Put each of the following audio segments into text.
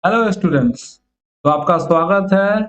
Hello students. तो आपका स्वागत है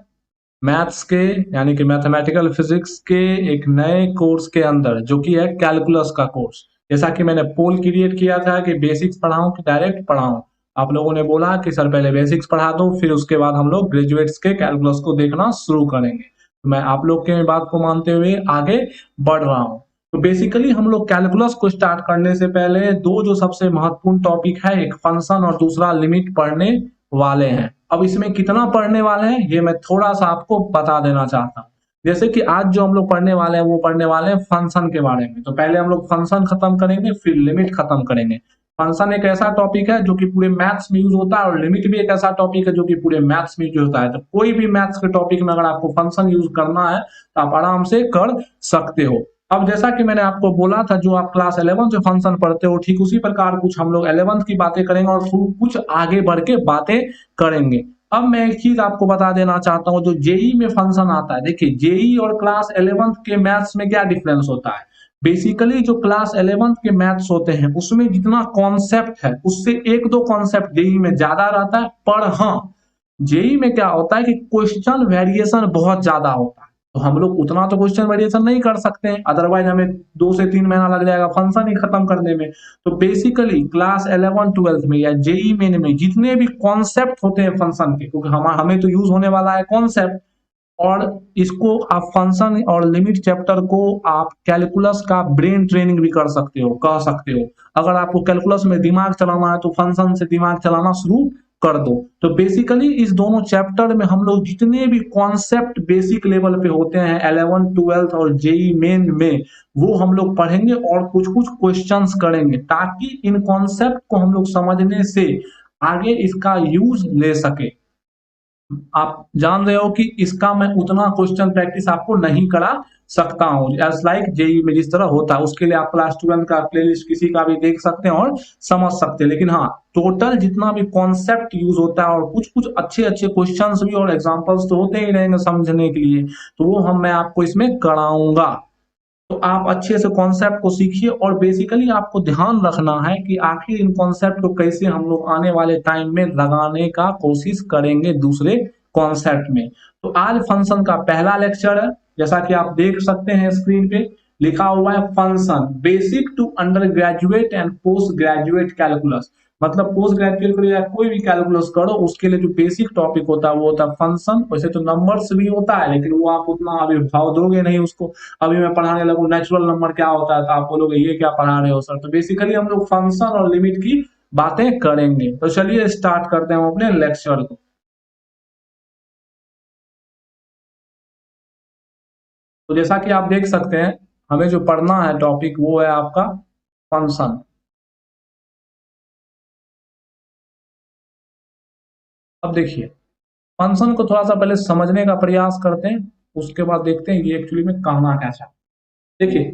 मैथ्स के यानी कि मैथमेटिकल फिजिक्स के एक नए कोर्स के अंदर जो कि है कैलकुलस का कोर्स। जैसा कि मैंने पोल क्रिएट किया था कि बेसिक्स पढ़ाऊं कि डायरेक्ट पढ़ाऊं। आप लोगों ने बोला कि सर पहले बेसिक्स पढ़ा दो, फिर उसके बाद हम लोग ग्रेजुएट्स के कैलकुलस को देखना शुरू करेंगे। तो मैं आप लोग के बात को मानते हुए आगे बढ़ रहा हूँ। तो बेसिकली हम लोग कैलकुलस को स्टार्ट करने से पहले दो जो सबसे महत्वपूर्ण टॉपिक है, एक फंक्शन और दूसरा लिमिट पढ़ने वाले हैं। अब इसमें कितना पढ़ने वाले हैं ये मैं थोड़ा सा आपको बता देना चाहता हूँ। जैसे कि आज जो हम लोग पढ़ने वाले हैं वो पढ़ने वाले हैं फंक्शन के बारे में। तो पहले हम लोग फंक्शन खत्म करेंगे, फिर लिमिट खत्म करेंगे। फंक्शन एक ऐसा टॉपिक है जो कि पूरे मैथ्स में यूज होता है, और लिमिट भी एक ऐसा टॉपिक है जो कि पूरे मैथ्स में यूज होता है। तो कोई भी मैथ्स के टॉपिक में अगर आपको फंक्शन यूज करना है तो आप आराम से कर सकते हो। अब जैसा कि मैंने आपको बोला था, जो आप क्लास 11 से फंक्शन पढ़ते हो ठीक उसी प्रकार कुछ हम लोग 11th की बातें करेंगे और कुछ आगे बढ़ के बातें करेंगे। अब मैं एक चीज आपको बता देना चाहता हूँ, जो जेई में फंक्शन आता है, देखिए जेई और क्लास 11th के मैथ्स में क्या डिफरेंस होता है। बेसिकली जो क्लास 11th के मैथ्स होते हैं उसमें जितना कॉन्सेप्ट है उससे एक दो कॉन्सेप्ट जेई में ज्यादा रहता है, पर हाँ जेई में क्या होता है कि क्वेश्चन वेरिएशन बहुत ज्यादा होता है। तो हम लोग उतना तो क्वेश्चन वेरिएशन नहीं कर सकते हैं, अदरवाइज हमें 2 से 3 महीना लग जाएगा फंक्शन ही खत्म करने में। तो बेसिकली क्लास 11 12 में या जेई मेन में जितने भी कॉन्सेप्ट होते हैं फंक्शन के, क्योंकि हमें तो यूज होने वाला है कॉन्सेप्ट, और इसको आप फंक्शन और लिमिट चैप्टर को आप कैलकुलस का ब्रेन ट्रेनिंग भी कर सकते हो, कह सकते हो। अगर आपको कैलकुलस में दिमाग चलाना है तो फंक्शन से दिमाग चलाना शुरू कर दो। तो बेसिकली इस दोनों चैप्टर में हम लोग जितने भी कॉन्सेप्ट बेसिक लेवल पे होते हैं 11 12 और जेई मेन में, वो हम लोग पढ़ेंगे और कुछ कुछ क्वेश्चंस करेंगे, ताकि इन कॉन्सेप्ट को हम लोग समझने से आगे इसका यूज ले सके। आप जान रहे हो कि इसका मैं उतना क्वेश्चन प्रैक्टिस आपको नहीं करा सकता हूँ एज लाइक जेई में जिस तरह होता है। उसके लिए आप क्लास 12 का प्लेलिस्ट किसी का भी देख सकते हैं और समझ सकते हैं। लेकिन हाँ, टोटल जितना भी कॉन्सेप्ट यूज होता है और कुछ कुछ अच्छे अच्छे क्वेश्चंस भी और एग्जांपल्स तो होते ही रहेंगे समझने के लिए, तो वो हम मैं आपको इसमें कराऊंगा। तो आप अच्छे से कॉन्सेप्ट को सीखिए, और बेसिकली आपको ध्यान रखना है कि आखिर इन कॉन्सेप्ट को कैसे हम लोग आने वाले टाइम में लगाने का कोशिश करेंगे दूसरे कॉन्सेप्ट में। तो आज फंक्शन का पहला लेक्चर है। जैसा कि आप देख सकते हैं स्क्रीन पे लिखा हुआ है function basic to under graduate and post graduate calculus. मतलब पोस्ट ग्रेजुएट करो या कोई भी कैलकुलस करो, उसके लिए जो बेसिक टॉपिक होता है वो होता है फंक्शन। वैसे तो नंबर्स भी होता है, लेकिन वो आप उतना अभी भाव दोगे नहीं उसको। अभी मैं पढ़ाने लगूँ नेचुरल नंबर क्या होता है तो आप बोलोगे ये क्या पढ़ा रहे हो सर। तो बेसिकली हम लोग फंक्शन और लिमिट की बातें करेंगे। तो चलिए स्टार्ट करते हैं हम अपने लेक्चर को। तो जैसा कि आप देख सकते हैं, हमें जो पढ़ना है टॉपिक वो है आपका फंक्शन। अब देखिए, फंक्शन को थोड़ा सा पहले समझने का प्रयास करते हैं, उसके बाद देखते हैं ये एक्चुअली में कहना क्या चाहते हैं। देखिए,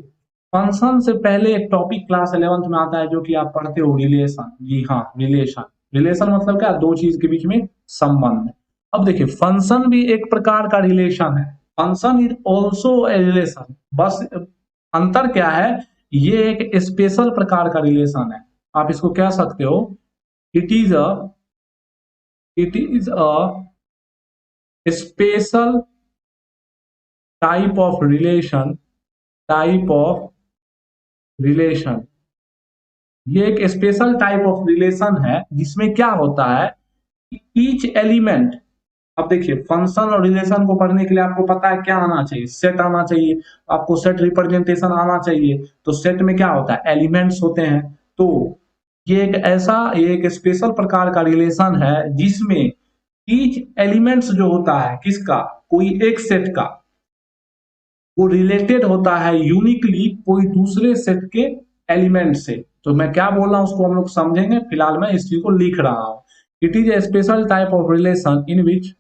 फंक्शन से पहले एक टॉपिक क्लास 11th में आता है जो कि आप पढ़ते हो, रिलेशन। जी हाँ, रिलेशन। रिलेशन मतलब क्या, दो चीज के बीच में संबंध। अब देखिए, फंक्शन भी एक प्रकार का रिलेशन है। Function is also a relation. बस अंतर क्या है, ये एक स्पेशल प्रकार का रिलेशन है। आप इसको कह सकते हो, it is a it is a special type of relation. Type of relation, ये एक स्पेशल टाइप ऑफ रिलेशन है जिसमें क्या होता है कि ईच एलिमेंट। अब देखिए, फंक्शन और रिलेशन को पढ़ने के लिए आपको पता है क्या आना चाहिए, सेट आना चाहिए। आपको सेट रिप्रेजेंटेशन आना चाहिए। तो सेट में क्या होता है, एलिमेंट्स होते हैं। तो ये एक स्पेशल प्रकार का रिलेशन है जिसमें ईच एलिमेंट्स जो होता है किसका, कोई एक सेट का, वो रिलेटेड होता है यूनिकली कोई दूसरे सेट के एलिमेंट से। तो मैं क्या बोल रहा हूं उसको हम लोग समझेंगे, फिलहाल मैं इस चीज को लिख रहा हूं। It is a special type of relation in which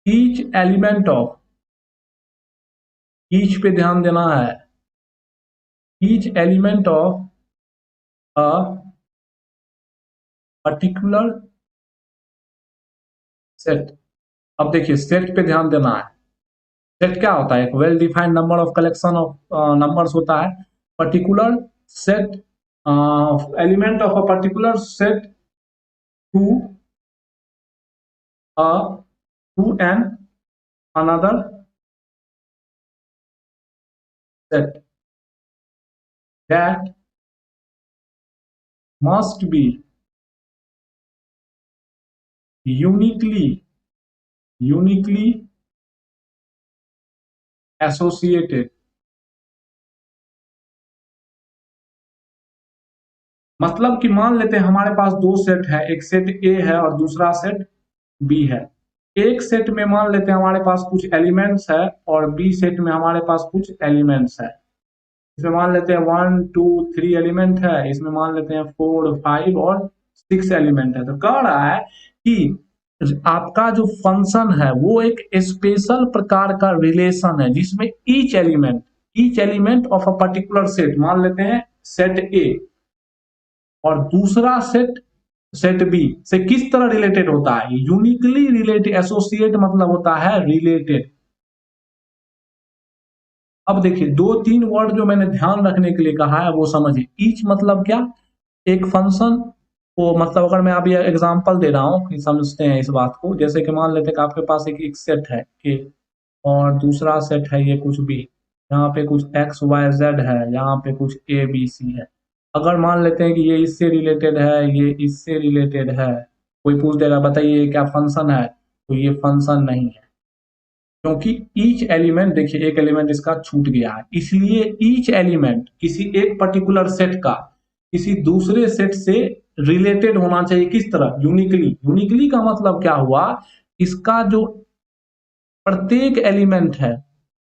each element of, each पे ध्यान देना है, each element of a particular set. अब देखिए, सेट पे ध्यान देना है। सेट क्या होता है, एक well defined number of collection of numbers होता है। Particular set element of a particular set to an another set that must be uniquely associated। मतलब कि मान लेते हैं हमारे पास दो सेट है, एक सेट ए है और दूसरा सेट बी है। एक सेट में मान लेते हैं हमारे पास कुछ एलिमेंट्स है और बी सेट में हमारे पास कुछ एलिमेंट्स है। इसमें मान लेते हैं 1 2 3 एलिमेंट है, इसमें मान लेते हैं 4 5 और 6 एलिमेंट है। तो कह रहा है कि आपका जो फंक्शन है वो एक स्पेशल प्रकार का रिलेशन है जिसमें each element of a particular set, मान लेते हैं सेट ए और दूसरा सेट बी से किस तरह रिलेटेड होता है, यूनिकली रिलेटेड। एसोसिएट मतलब होता है रिलेटेड। अब देखिए दो तीन वर्ड जो मैंने ध्यान रखने के लिए कहा है वो समझिए। ईच मतलब क्या, एक फंक्शन को, मतलब अगर मैं अभी एग्जांपल दे रहा हूं कि समझते हैं इस बात को। जैसे कि मान लेते हैं कि आपके पास एक सेट है ए और दूसरा सेट है ये कुछ बी, यहाँ पे कुछ एक्स वाई जेड है, यहाँ पे कुछ ए बी सी है। अगर मान लेते हैं कि ये इससे रिलेटेड है, ये इससे रिलेटेड है, कोई पूछ देगा बताइए क्या फंक्शन है, तो ये फंक्शन नहीं है, क्योंकि ईच एलिमेंट, देखिए एक एलिमेंट इसका छूट गया है, इसलिए ईच एलिमेंट किसी एक पर्टिकुलर सेट का किसी दूसरे सेट से रिलेटेड होना चाहिए। किस तरह, यूनिकली का मतलब क्या हुआ, इसका जो प्रत्येक एलिमेंट है,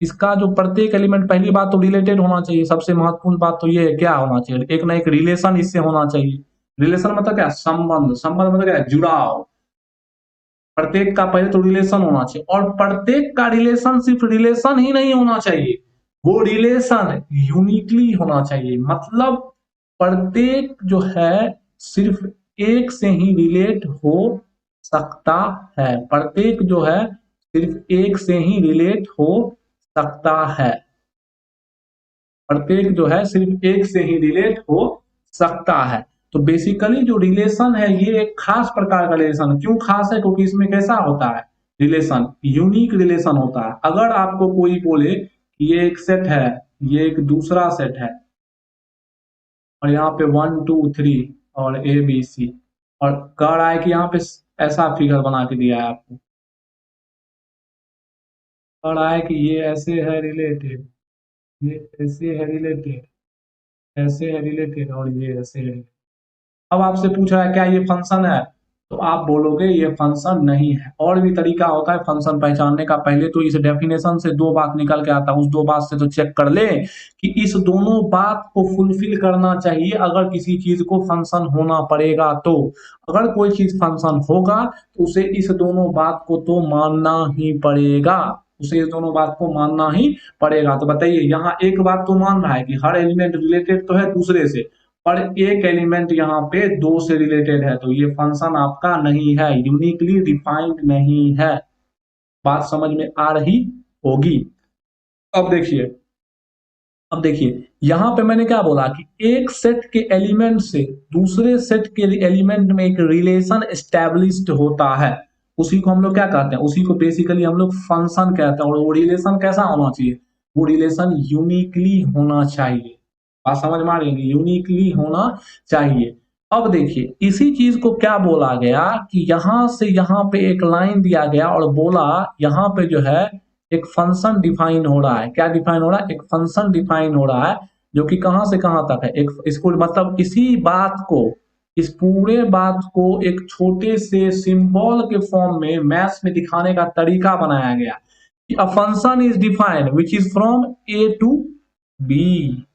इसका जो प्रत्येक एलिमेंट, पहली बात तो रिलेटेड होना चाहिए। सबसे महत्वपूर्ण बात तो ये है, क्या होना चाहिए, एक ना एक रिलेशन इससे होना चाहिए। रिलेशन मतलब क्या, संबंध मतलब क्या, जुड़ाव। प्रत्येक का पहले तो रिलेशन होना चाहिए, और प्रत्येक का रिलेशन सिर्फ रिलेशन ही नहीं होना चाहिए, वो रिलेशन यूनिकली होना चाहिए। मतलब प्रत्येक जो है सिर्फ एक से ही रिलेट हो सकता है, प्रत्येक जो है सिर्फ एक से ही रिलेट हो सकता है, प्रत्येक जो है सिर्फ एक से ही रिलेट हो सकता है। तो बेसिकली जो रिलेशन है ये एक खास प्रकार का रिलेशन है। क्यों खास है, क्योंकि इसमें कैसा होता है रिलेशन, यूनिक रिलेशन होता है। अगर आपको कोई बोले कि ये एक सेट है, ये एक दूसरा सेट है और यहाँ पे 1 2 3 और ए बी सी, और कह रहा है कि यहाँ पे ऐसा फिगर बना के दिया है आपको, कह रहा है कि ये ऐसे है रिलेटेड, ये ऐसे है रिलेटेड, ऐसे है रिलेटेड और ये ऐसे है। अब आपसे पूछ रहा है क्या ये फंक्शन है, तो आप बोलोगे ये फंक्शन नहीं है। और भी तरीका होता है फंक्शन पहचानने का। पहले तो इस डेफिनेशन से दो बात निकल के आता है, उस दो बात से तो चेक कर ले कि इस दोनों बात को फुलफिल करना चाहिए अगर किसी चीज को फंक्शन होना पड़ेगा। तो अगर कोई चीज फंक्शन होगा तो उसे इस दोनों बात को तो मानना ही पड़ेगा, उसे इस दोनों बात को मानना ही पड़ेगा। तो बताइए, यहाँ एक बात तो मान रहा है कि हर एलिमेंट रिलेटेड तो है दूसरे से, और एक एलिमेंट यहाँ पे दो से रिलेटेड है, तो ये फंक्शन आपका नहीं है, यूनिकली डिफाइंड नहीं है। बात समझ में आ रही होगी। अब देखिए, अब देखिए यहाँ पे मैंने क्या बोला कि एक सेट के एलिमेंट से दूसरे सेट के एलिमेंट में एक रिलेशन एस्टेब्लिश्ड होता है, उसी को हम लोग क्या कहते हैं, उसी को बेसिकली हम लोग फंक्शन कहते हैं। और वो रिलेशन कैसा होना चाहिए, वो रिलेशन यूनिकली होना चाहिए। बात समझ में आ रही है, यूनिकली होना चाहिए। अब देखिए इसी चीज को क्या बोला गया कि यहां से यहां पे एक लाइन दिया गया और बोला यहाँ पे जो है एक फंक्शन डिफाइन हो रहा है। क्या डिफाइन हो रहा है, एक फंक्शन डिफाइन हो रहा है, जो कि कहां से कहां तक है, एक इसको मतलब इसी बात को, इस पूरे बात को एक छोटे से सिंबल के फॉर्म में मैथ्स में दिखाने का तरीका बनाया गया कि a function is defined which is from A to B.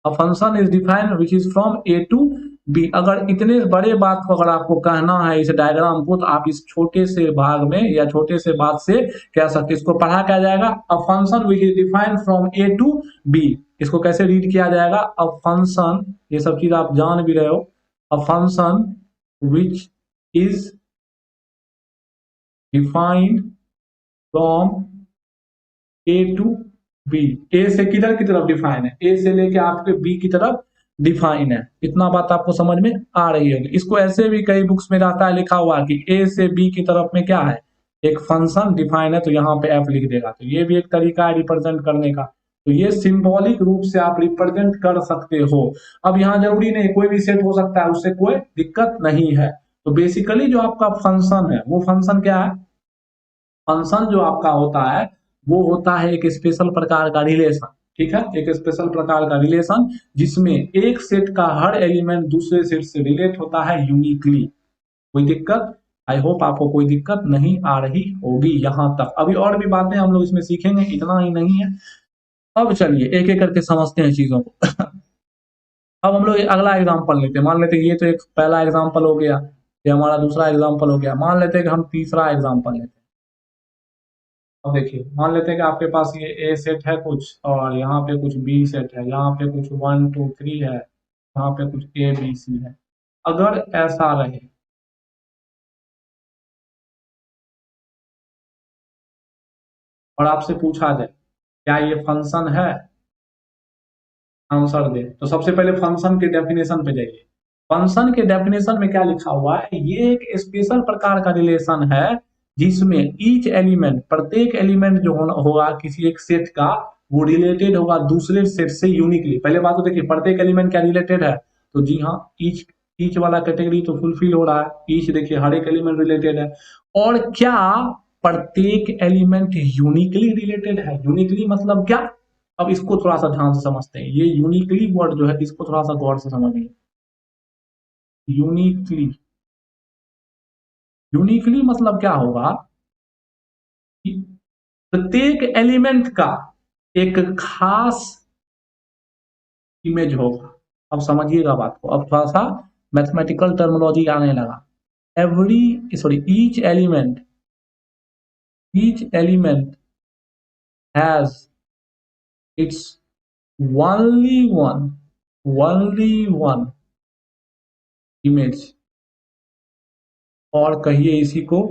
A function is defined which is from A to B. अगर इतने बड़े बात को अगर आपको कहना है इस डायग्राम को, तो आप इस छोटे से भाग में या छोटे से बात से कह सकते, इसको पढ़ा क्या जाएगा, a function which is defined from A to B. इसको कैसे रीड किया जाएगा, अ फंक्शन, ये सब चीज आप जान भी रहे हो, a function which is defined from A to B. A से किधर की तरफ डिफाइन है, ए से लेके आपके बी की तरफ डिफाइन है। इतना बात आपको समझ में आ रही होगी। इसको ऐसे भी कई बुक्स में रहता है लिखा हुआ कि ए से बी की तरफ में क्या है, एक फंक्शन डिफाइन है, तो यहाँ पे एफ लिख देगा। तो ये भी एक तरीका है रिप्रेजेंट करने का। तो ये सिंबॉलिक रूप से आप रिप्रेजेंट कर सकते हो। अब यहाँ जरूरी नहीं, कोई भी सेट हो सकता है, उससे कोई दिक्कत नहीं है। तो बेसिकली जो आपका फंक्शन है वो फंक्शन क्या है, फंक्शन जो आपका होता है वो होता है एक स्पेशल प्रकार का रिलेशन। ठीक है, एक स्पेशल प्रकार का रिलेशन जिसमें एक सेट का हर एलिमेंट दूसरे सेट से रिलेट होता है यूनिकली। कोई दिक्कत, आई होप आपको कोई दिक्कत नहीं आ रही होगी यहाँ तक। अभी और भी बातें हम लोग इसमें सीखेंगे, इतना ही नहीं है। अब चलिए एक एक करके समझते हैं चीजों को। अब हम लोग अगला एग्जांपल लेते हैं। मान लेते हैं ये तो एक पहला एग्जांपल हो गया, ये हमारा दूसरा एग्जांपल हो गया। मान लेते हैं कि हम तीसरा एग्जांपल लेते हैं। अब देखिए मान लेते हैं कि आपके पास ये ए सेट है कुछ, और यहाँ पे कुछ बी सेट है, यहाँ पे कुछ 1 2 3 है, यहाँ पे कुछ ए बी सी है। अगर ऐसा रहे और आपसे पूछा जाए क्या ये फंक्शन है, आंसर दे। तो सबसे पहले फंक्शन के डेफिनेशन पे जाइए। फंक्शन के डेफिनेशन में क्या लिखा हुआ है, ये एक स्पेशल प्रकार का रिलेशन है जिसमें ईच एलिमेंट, प्रत्येक एलिमेंट जो होगा किसी एक सेट का, वो रिलेटेड होगा दूसरे सेट से यूनिकली। पहले बात तो देखिए प्रत्येक एलिमेंट क्या रिलेटेड है, तो जी हाँ ईच, ईच वाला कैटेगरी तो फुलफिल हो रहा है। ईच देखिए हर एक एलिमेंट रिलेटेड है। और क्या प्रत्येक एलिमेंट यूनिकली रिलेटेड है। यूनिकली मतलब क्या, अब इसको थोड़ा सा ध्यान से समझते हैं। ये यूनिकली वर्ड जो है इसको थोड़ा सा गौर से समझिए। यूनिकली, यूनिकली मतलब क्या होगा कि प्रत्येक एलिमेंट का एक खास इमेज होगा। अब समझिएगा बात को, अब थोड़ा सा मैथमेटिकल टर्मिनोलॉजी आने लगा। Every, sorry, each element has its only one, only one image, और कहिए इसी को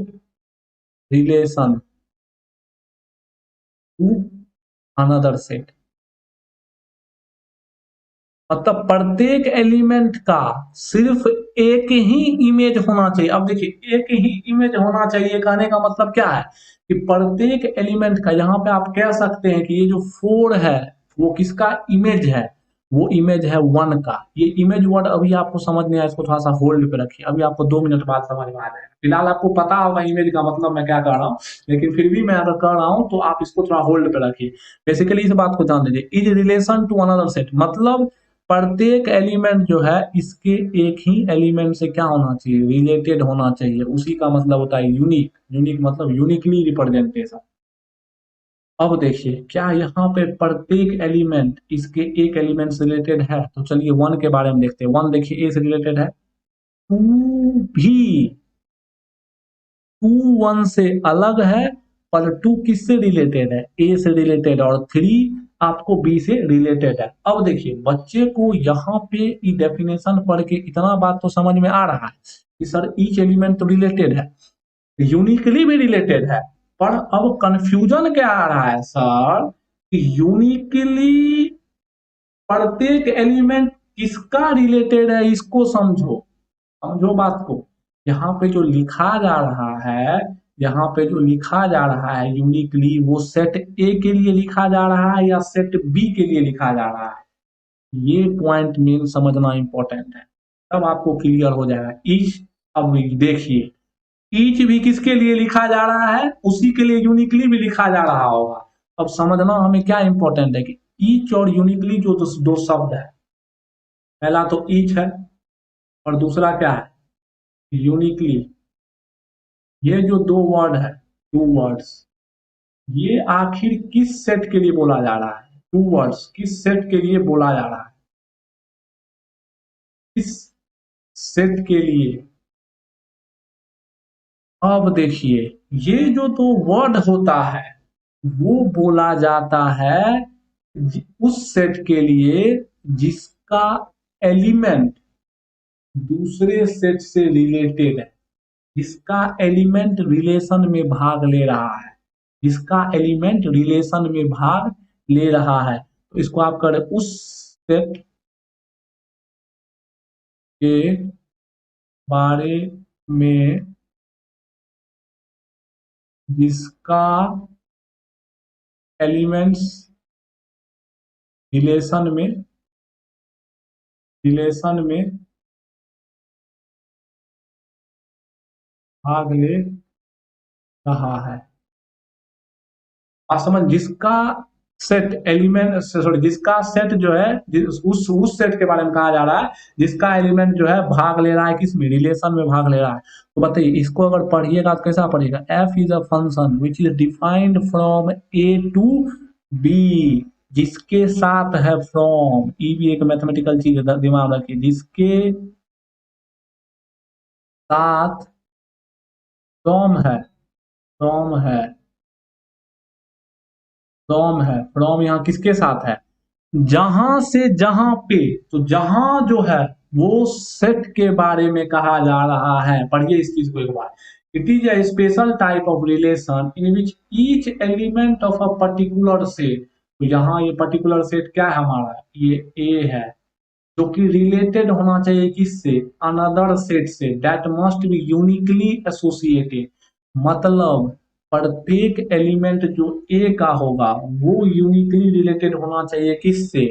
रिलेशन टू अनदर सेट। मतलब प्रत्येक एलिमेंट का सिर्फ एक ही इमेज होना चाहिए। अब देखिए एक ही इमेज होना चाहिए कहने का मतलब क्या है कि प्रत्येक एलिमेंट का, यहाँ पे आप कह सकते हैं कि ये जो 4 है वो किसका इमेज है, वो इमेज है 1 का। ये इमेज वर्ड अभी आपको समझ नहीं आया, इसको थोड़ा सा होल्ड पे रखिए, अभी आपको 2 मिनट बाद समझ में आ जाएगा। फिलहाल आपको पता होगा इमेज का मतलब मैं क्या कर रहा हूँ, लेकिन फिर भी मैं अगर कर रहा हूँ तो आप इसको थोड़ा होल्ड पे रखिए। बेसिकली इस बात को जान लीजिए, is relation to another set मतलब प्रत्येक एलिमेंट जो है इसके एक ही एलिमेंट से क्या होना चाहिए, रिलेटेड होना चाहिए। उसी का मतलब होता है यूनिक। यूनिक मतलब यूनिकली रिप्रेजेंटेशन। अब देखिए क्या यहाँ पे प्रत्येक एलिमेंट इसके एक एलिमेंट से रिलेटेड है, तो चलिए 1 के बारे में देखते हैं। 1 देखिए ए से रिलेटेड है। 2 भी, 2 1 से अलग है, पर 2 किससे रिलेटेड है, ए से रिलेटेड, और 3 आपको बी से रिलेटेड है। अब देखिए बच्चे को यहाँ पे डेफिनेशन पढ़ के इतना बात तो समझ में आ रहा है कि सर ईच एलिमेंट तो रिलेटेड है, यूनिकली भी रिलेटेड है। पर अब कंफ्यूजन क्या आ रहा है सर कि यूनिकली प्रत्येक एलिमेंट किसका रिलेटेड है, इसको समझो, समझो बात को। यहाँ पे जो लिखा जा रहा है, यहाँ पे जो लिखा जा रहा है यूनिकली, वो सेट ए के लिए लिखा जा रहा है या सेट बी के लिए लिखा जा रहा है, ये पॉइंट मेन समझना इंपॉर्टेंट है, तब आपको क्लियर हो जाएगा। ईच, अब देखिए ईच भी किसके लिए लिखा जा रहा है, उसी के लिए यूनिकली भी लिखा जा रहा होगा। अब समझना हमें क्या इंपॉर्टेंट है कि ईच और यूनिकली जो दो शब्द है, पहला तो ईच है और दूसरा क्या है, यूनिकली। ये जो 2 वर्ड है, 2 वर्ड्स, ये आखिर किस सेट के लिए बोला जा रहा है, 2 वर्ड्स किस सेट के लिए बोला जा रहा है, किस सेट के लिए। अब देखिए ये जो 2 वर्ड होता है वो बोला जाता है उस सेट के लिए जिसका एलिमेंट दूसरे सेट से रिलेटेड है, जिसका एलिमेंट रिलेशन में भाग ले रहा है, जिसका एलिमेंट रिलेशन में भाग ले रहा है। तो इसको आप करें उस सेट के बारे में जिसका एलिमेंट्स रिलेशन में भाग ले रहा है। आप समझ, जिसका सेट एलिमेंट, सॉरी, जिसका सेट जो है, उस सेट के बारे में कहा जा रहा है जिसका एलिमेंट जो है भाग ले रहा है, किसमें, रिलेशन में भाग ले रहा है। तो बताइए, इसको अगर पढ़िएगा तो कैसा पढ़िएगा, F is a function which is defined from A to B, जिसके साथ है फ्रॉम, ई भी एक मैथमेटिकल चीज है, दिमाग रखिए, जिसके साथ फ्रॉम है, फ्रॉम है, फ्रॉम है, फ्रॉम यहाँ किसके साथ है, जहां से जहां पे, तो जहां जो है वो सेट के बारे में कहा जा रहा है। पढ़िए इस चीज को एक बार, it is a special type of relation in which each element of a particular set, तो यहाँ ये पर्टिकुलर सेट क्या है हमारा, ये ए है, जो कि रिलेटेड होना चाहिए किससे, अनदर सेट से, that must be uniquely associated, मतलब प्रत्येक एलिमेंट जो ए का होगा वो यूनिकली रिलेटेड होना चाहिए किससे,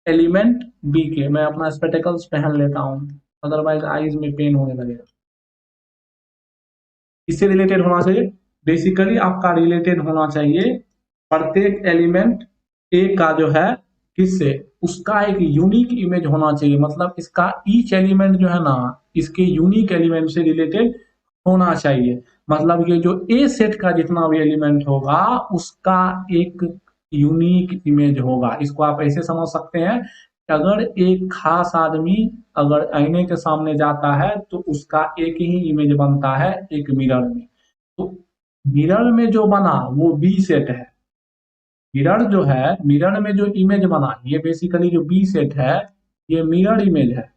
एलिमेंट बी के। मैं अपना स्पेक्टेकल्स पहन लेता हूं, अदरवाइज आईज में पेन होने लगेगा। इससे रिलेटेड होना चाहिए, बेसिकली आपका रिलेटेड होना चाहिए प्रत्येक एलिमेंट ए का जो है किससे, उसका एक यूनिक इमेज होना चाहिए, मतलब इसका ईच एलिमेंट जो है ना, इसके यूनिक एलिमेंट से रिलेटेड होना चाहिए। मतलब ये जो ए सेट का जितना भी एलिमेंट होगा उसका एक यूनिक इमेज होगा। इसको आप ऐसे समझ सकते हैं कि अगर एक खास आदमी अगर आईने के सामने जाता है तो उसका एक ही इमेज बनता है एक मिरर में, तो मिरर में जो बना वो बी सेट है, मिरर जो है, मिरर में जो इमेज बना ये बेसिकली जो बी सेट है ये मिरर इमेज है,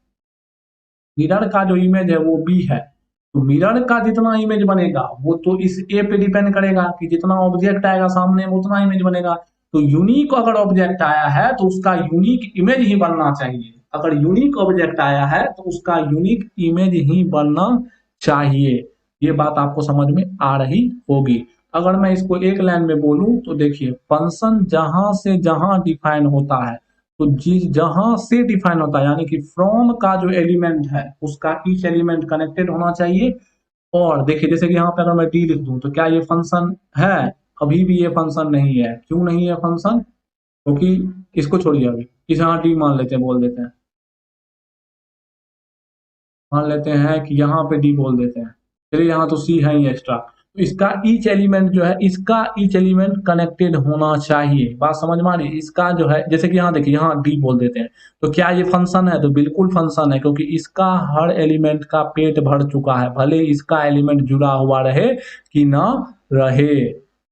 मिरर का जो इमेज है वो बी है। तो मिरर का जितना इमेज बनेगा वो तो इस ए पे डिपेंड करेगा कि जितना ऑब्जेक्ट आएगा सामने उतना इमेज बनेगा। तो यूनिक अगर ऑब्जेक्ट आया है तो उसका यूनिक इमेज ही बनना चाहिए, अगर यूनिक ऑब्जेक्ट आया है तो उसका यूनिक इमेज ही बनना चाहिए। ये बात आपको समझ में आ रही होगी। अगर मैं इसको एक लाइन में बोलूं तो देखिए, फंक्शन जहां से जहां डिफाइन होता है, तो जिस जहां से डिफाइन होता है यानी कि फ्रॉम का जो एलिमेंट है उसका ईच एलिमेंट कनेक्टेड होना चाहिए। और देखिए, जैसे कि यहाँ पे अगर मैं डी लिख दूं तो क्या ये फंक्शन है, अभी भी ये फंक्शन नहीं है। क्यों नहीं है फंक्शन, क्योंकि इसको छोड़िए, अभी इस यहाँ डी मान लेते हैं, बोल देते हैं, मान लेते हैं कि यहाँ पे डी बोल देते हैं, चलिए यहाँ तो सी है ही एक्स्ट्रा। तो इसका ईच एलिमेंट जो है, इसका ईच एलिमेंट कनेक्टेड होना चाहिए। बात समझ में आ रही है, इसका जो है, जैसे कि यहाँ देखिए यहाँ डी बोल देते हैं, तो क्या ये फंक्शन है, तो बिल्कुल फंक्शन है, क्योंकि इसका हर एलिमेंट का पेट भर चुका है, भले इसका एलिमेंट जुड़ा हुआ रहे कि ना रहे।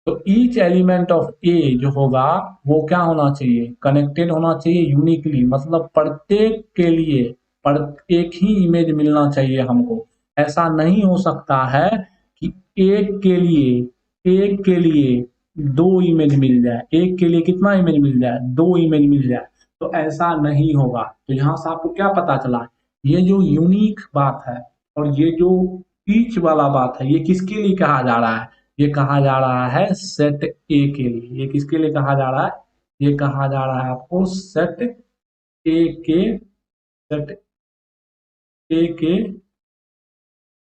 तो ईच एलिमेंट ऑफ ए जो होगा वो क्या होना चाहिए, कनेक्टेड होना चाहिए यूनिकली, मतलब प्रत्येक के लिए पर एक ही इमेज मिलना चाहिए हमको। ऐसा नहीं हो सकता है कि एक के लिए दो इमेज मिल जाए, एक के लिए कितना इमेज मिल जाए, दो इमेज मिल जाए, तो ऐसा नहीं होगा। तो यहाँ से आपको क्या पता चला, ये जो यूनिक बात है और ये जो ईच वाला बात है ये किसके लिए कहा जा रहा है, ये कहा जा रहा है सेट ए के लिए। ये किसके लिए कहा जा रहा है, ये कहा जा रहा है आपको सेट ए के, सेट ए के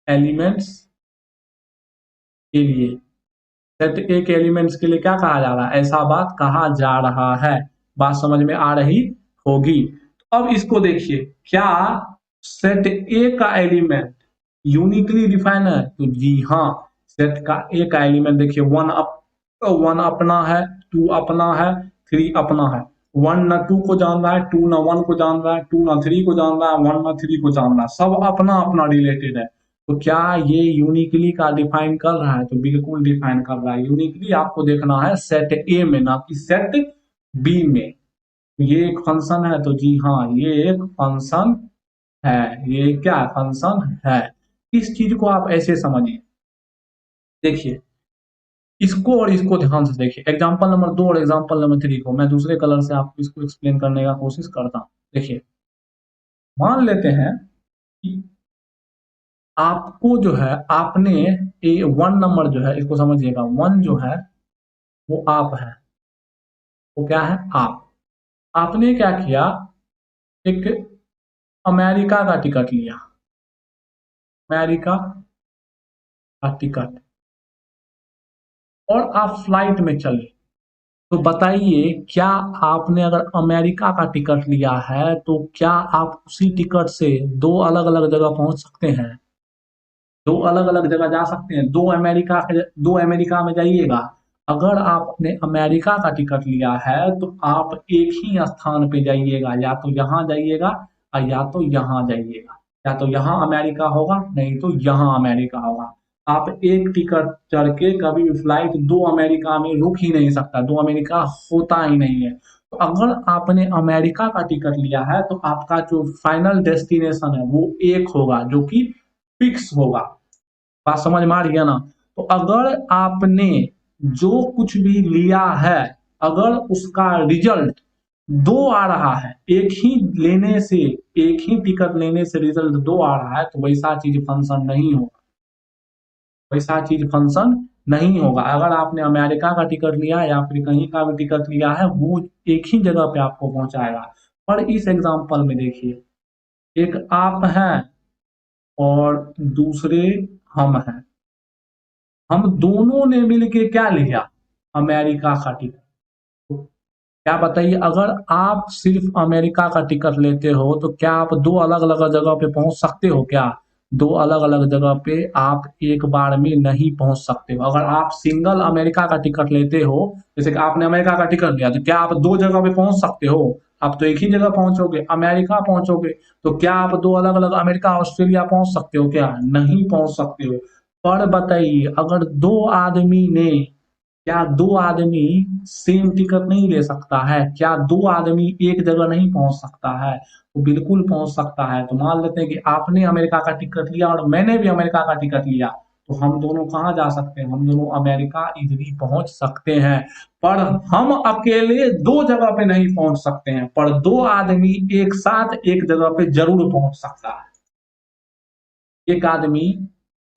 एलिमेंट्स के लिए, सेट ए के एलिमेंट्स के लिए क्या कहा जा रहा है, ऐसा बात कहा जा रहा है। बात समझ में आ रही होगी। अब इसको देखिए, क्या सेट ए का एलिमेंट यूनिकली डिफाइन है, तो जी हाँ, सेट का ए का एलिमेंट देखिए, वन अपना है, टू अपना है, थ्री अपना है। वन ना टू को जान रहा है, टू ना वन को जान रहा है, टू ना थ्री को जान रहा है, वन ना थ्री को जान रहा है, सब अपना अपना रिलेटेड है। तो क्या ये यूनिकली का डिफाइन कर रहा है, तो बिल्कुल डिफाइन कर रहा है। यूनिकली आपको देखना है सेट ए में, ना कि सेट बी में। ये एक फंक्शन है, तो जी हाँ ये एक फंक्शन है, ये क्या फंक्शन है। इस चीज को आप ऐसे समझिए, देखिए इसको और इसको ध्यान से देखिए, एग्जाम्पल नंबर 2 और एग्जाम्पल नंबर 3 को मैं दूसरे कलर से आपको इसको एक्सप्लेन करने का कोशिश करता हूँ। देखिए, मान लेते हैं कि आपको जो है, आपने ए 1 नंबर जो है, इसको समझिएगा, 1 जो है वो आप है, वो क्या है, आप। आपने क्या किया, एक अमेरिका का टिकट लिया, अमेरिका का टिकट, और आप फ्लाइट में चले। तो बताइए, क्या आपने अगर अमेरिका का टिकट लिया है तो क्या आप उसी टिकट से दो अलग अलग जगह पहुंच सकते हैं? दो अलग अलग जगह जा सकते हैं, दो अमेरिका में जाइएगा। अगर आपने अमेरिका का टिकट लिया है तो आप एक ही स्थान पे जाइएगा, या तो यहाँ जाइएगा और या तो यहाँ जाइएगा। या तो यहाँ अमेरिका होगा, नहीं तो यहाँ अमेरिका होगा। आप एक टिकट चढ़ के कभी भी फ्लाइट दो अमेरिका में रुक ही नहीं सकता, दो अमेरिका होता ही नहीं है। तो अगर आपने अमेरिका का टिकट लिया है तो आपका जो फाइनल डेस्टिनेशन है वो एक होगा, जो कि फिक्स होगा। बात समझ में आ रही है ना? तो अगर आपने जो कुछ भी लिया है, अगर उसका रिजल्ट दो आ रहा है, एक ही लेने से, एक ही टिकट लेने से रिजल्ट दो आ रहा है, तो वैसा चीज फंक्शन नहीं होगा, वैसा चीज फंक्शन नहीं होगा। अगर आपने अमेरिका का टिकट लिया या फिर कहीं का भी टिकट लिया है, वो एक ही जगह पे आपको पहुंचाएगा। पर इस एग्जांपल में देखिए, एक आप हैं और दूसरे हम हैं, हम दोनों ने मिलके क्या लिया, अमेरिका का टिकट। तो क्या बताइए, अगर आप सिर्फ अमेरिका का टिकट लेते हो तो क्या आप दो अलग अलग जगह पे पहुंच सकते हो क्या? दो अलग अलग जगह पे आप एक बार में नहीं पहुंच सकते हो। अगर आप सिंगल अमेरिका का टिकट लेते हो, जैसे कि आपने अमेरिका का टिकट लिया, तो क्या आप दो जगह पे पहुंच सकते हो? आप तो एक ही जगह पहुंचोगे, अमेरिका पहुंचोगे। तो क्या आप दो अलग अलग अमेरिका ऑस्ट्रेलिया पहुंच सकते हो क्या? नहीं पहुंच सकते हो। पर बताइए, अगर दो आदमी ने, क्या दो आदमी सेम टिकट नहीं ले सकता है? क्या दो आदमी एक जगह नहीं पहुंच सकता है? तो बिल्कुल पहुंच सकता है। तो मान लेते हैं कि आपने अमेरिका का टिकट लिया और मैंने भी अमेरिका का टिकट लिया, तो हम दोनों कहाँ जा सकते हैं? हम दोनों अमेरिका इजीली पहुंच सकते हैं। पर हम अकेले दो जगह पे नहीं पहुंच सकते हैं, पर दो आदमी एक साथ एक जगह पे जरूर पहुंच सकता है। एक आदमी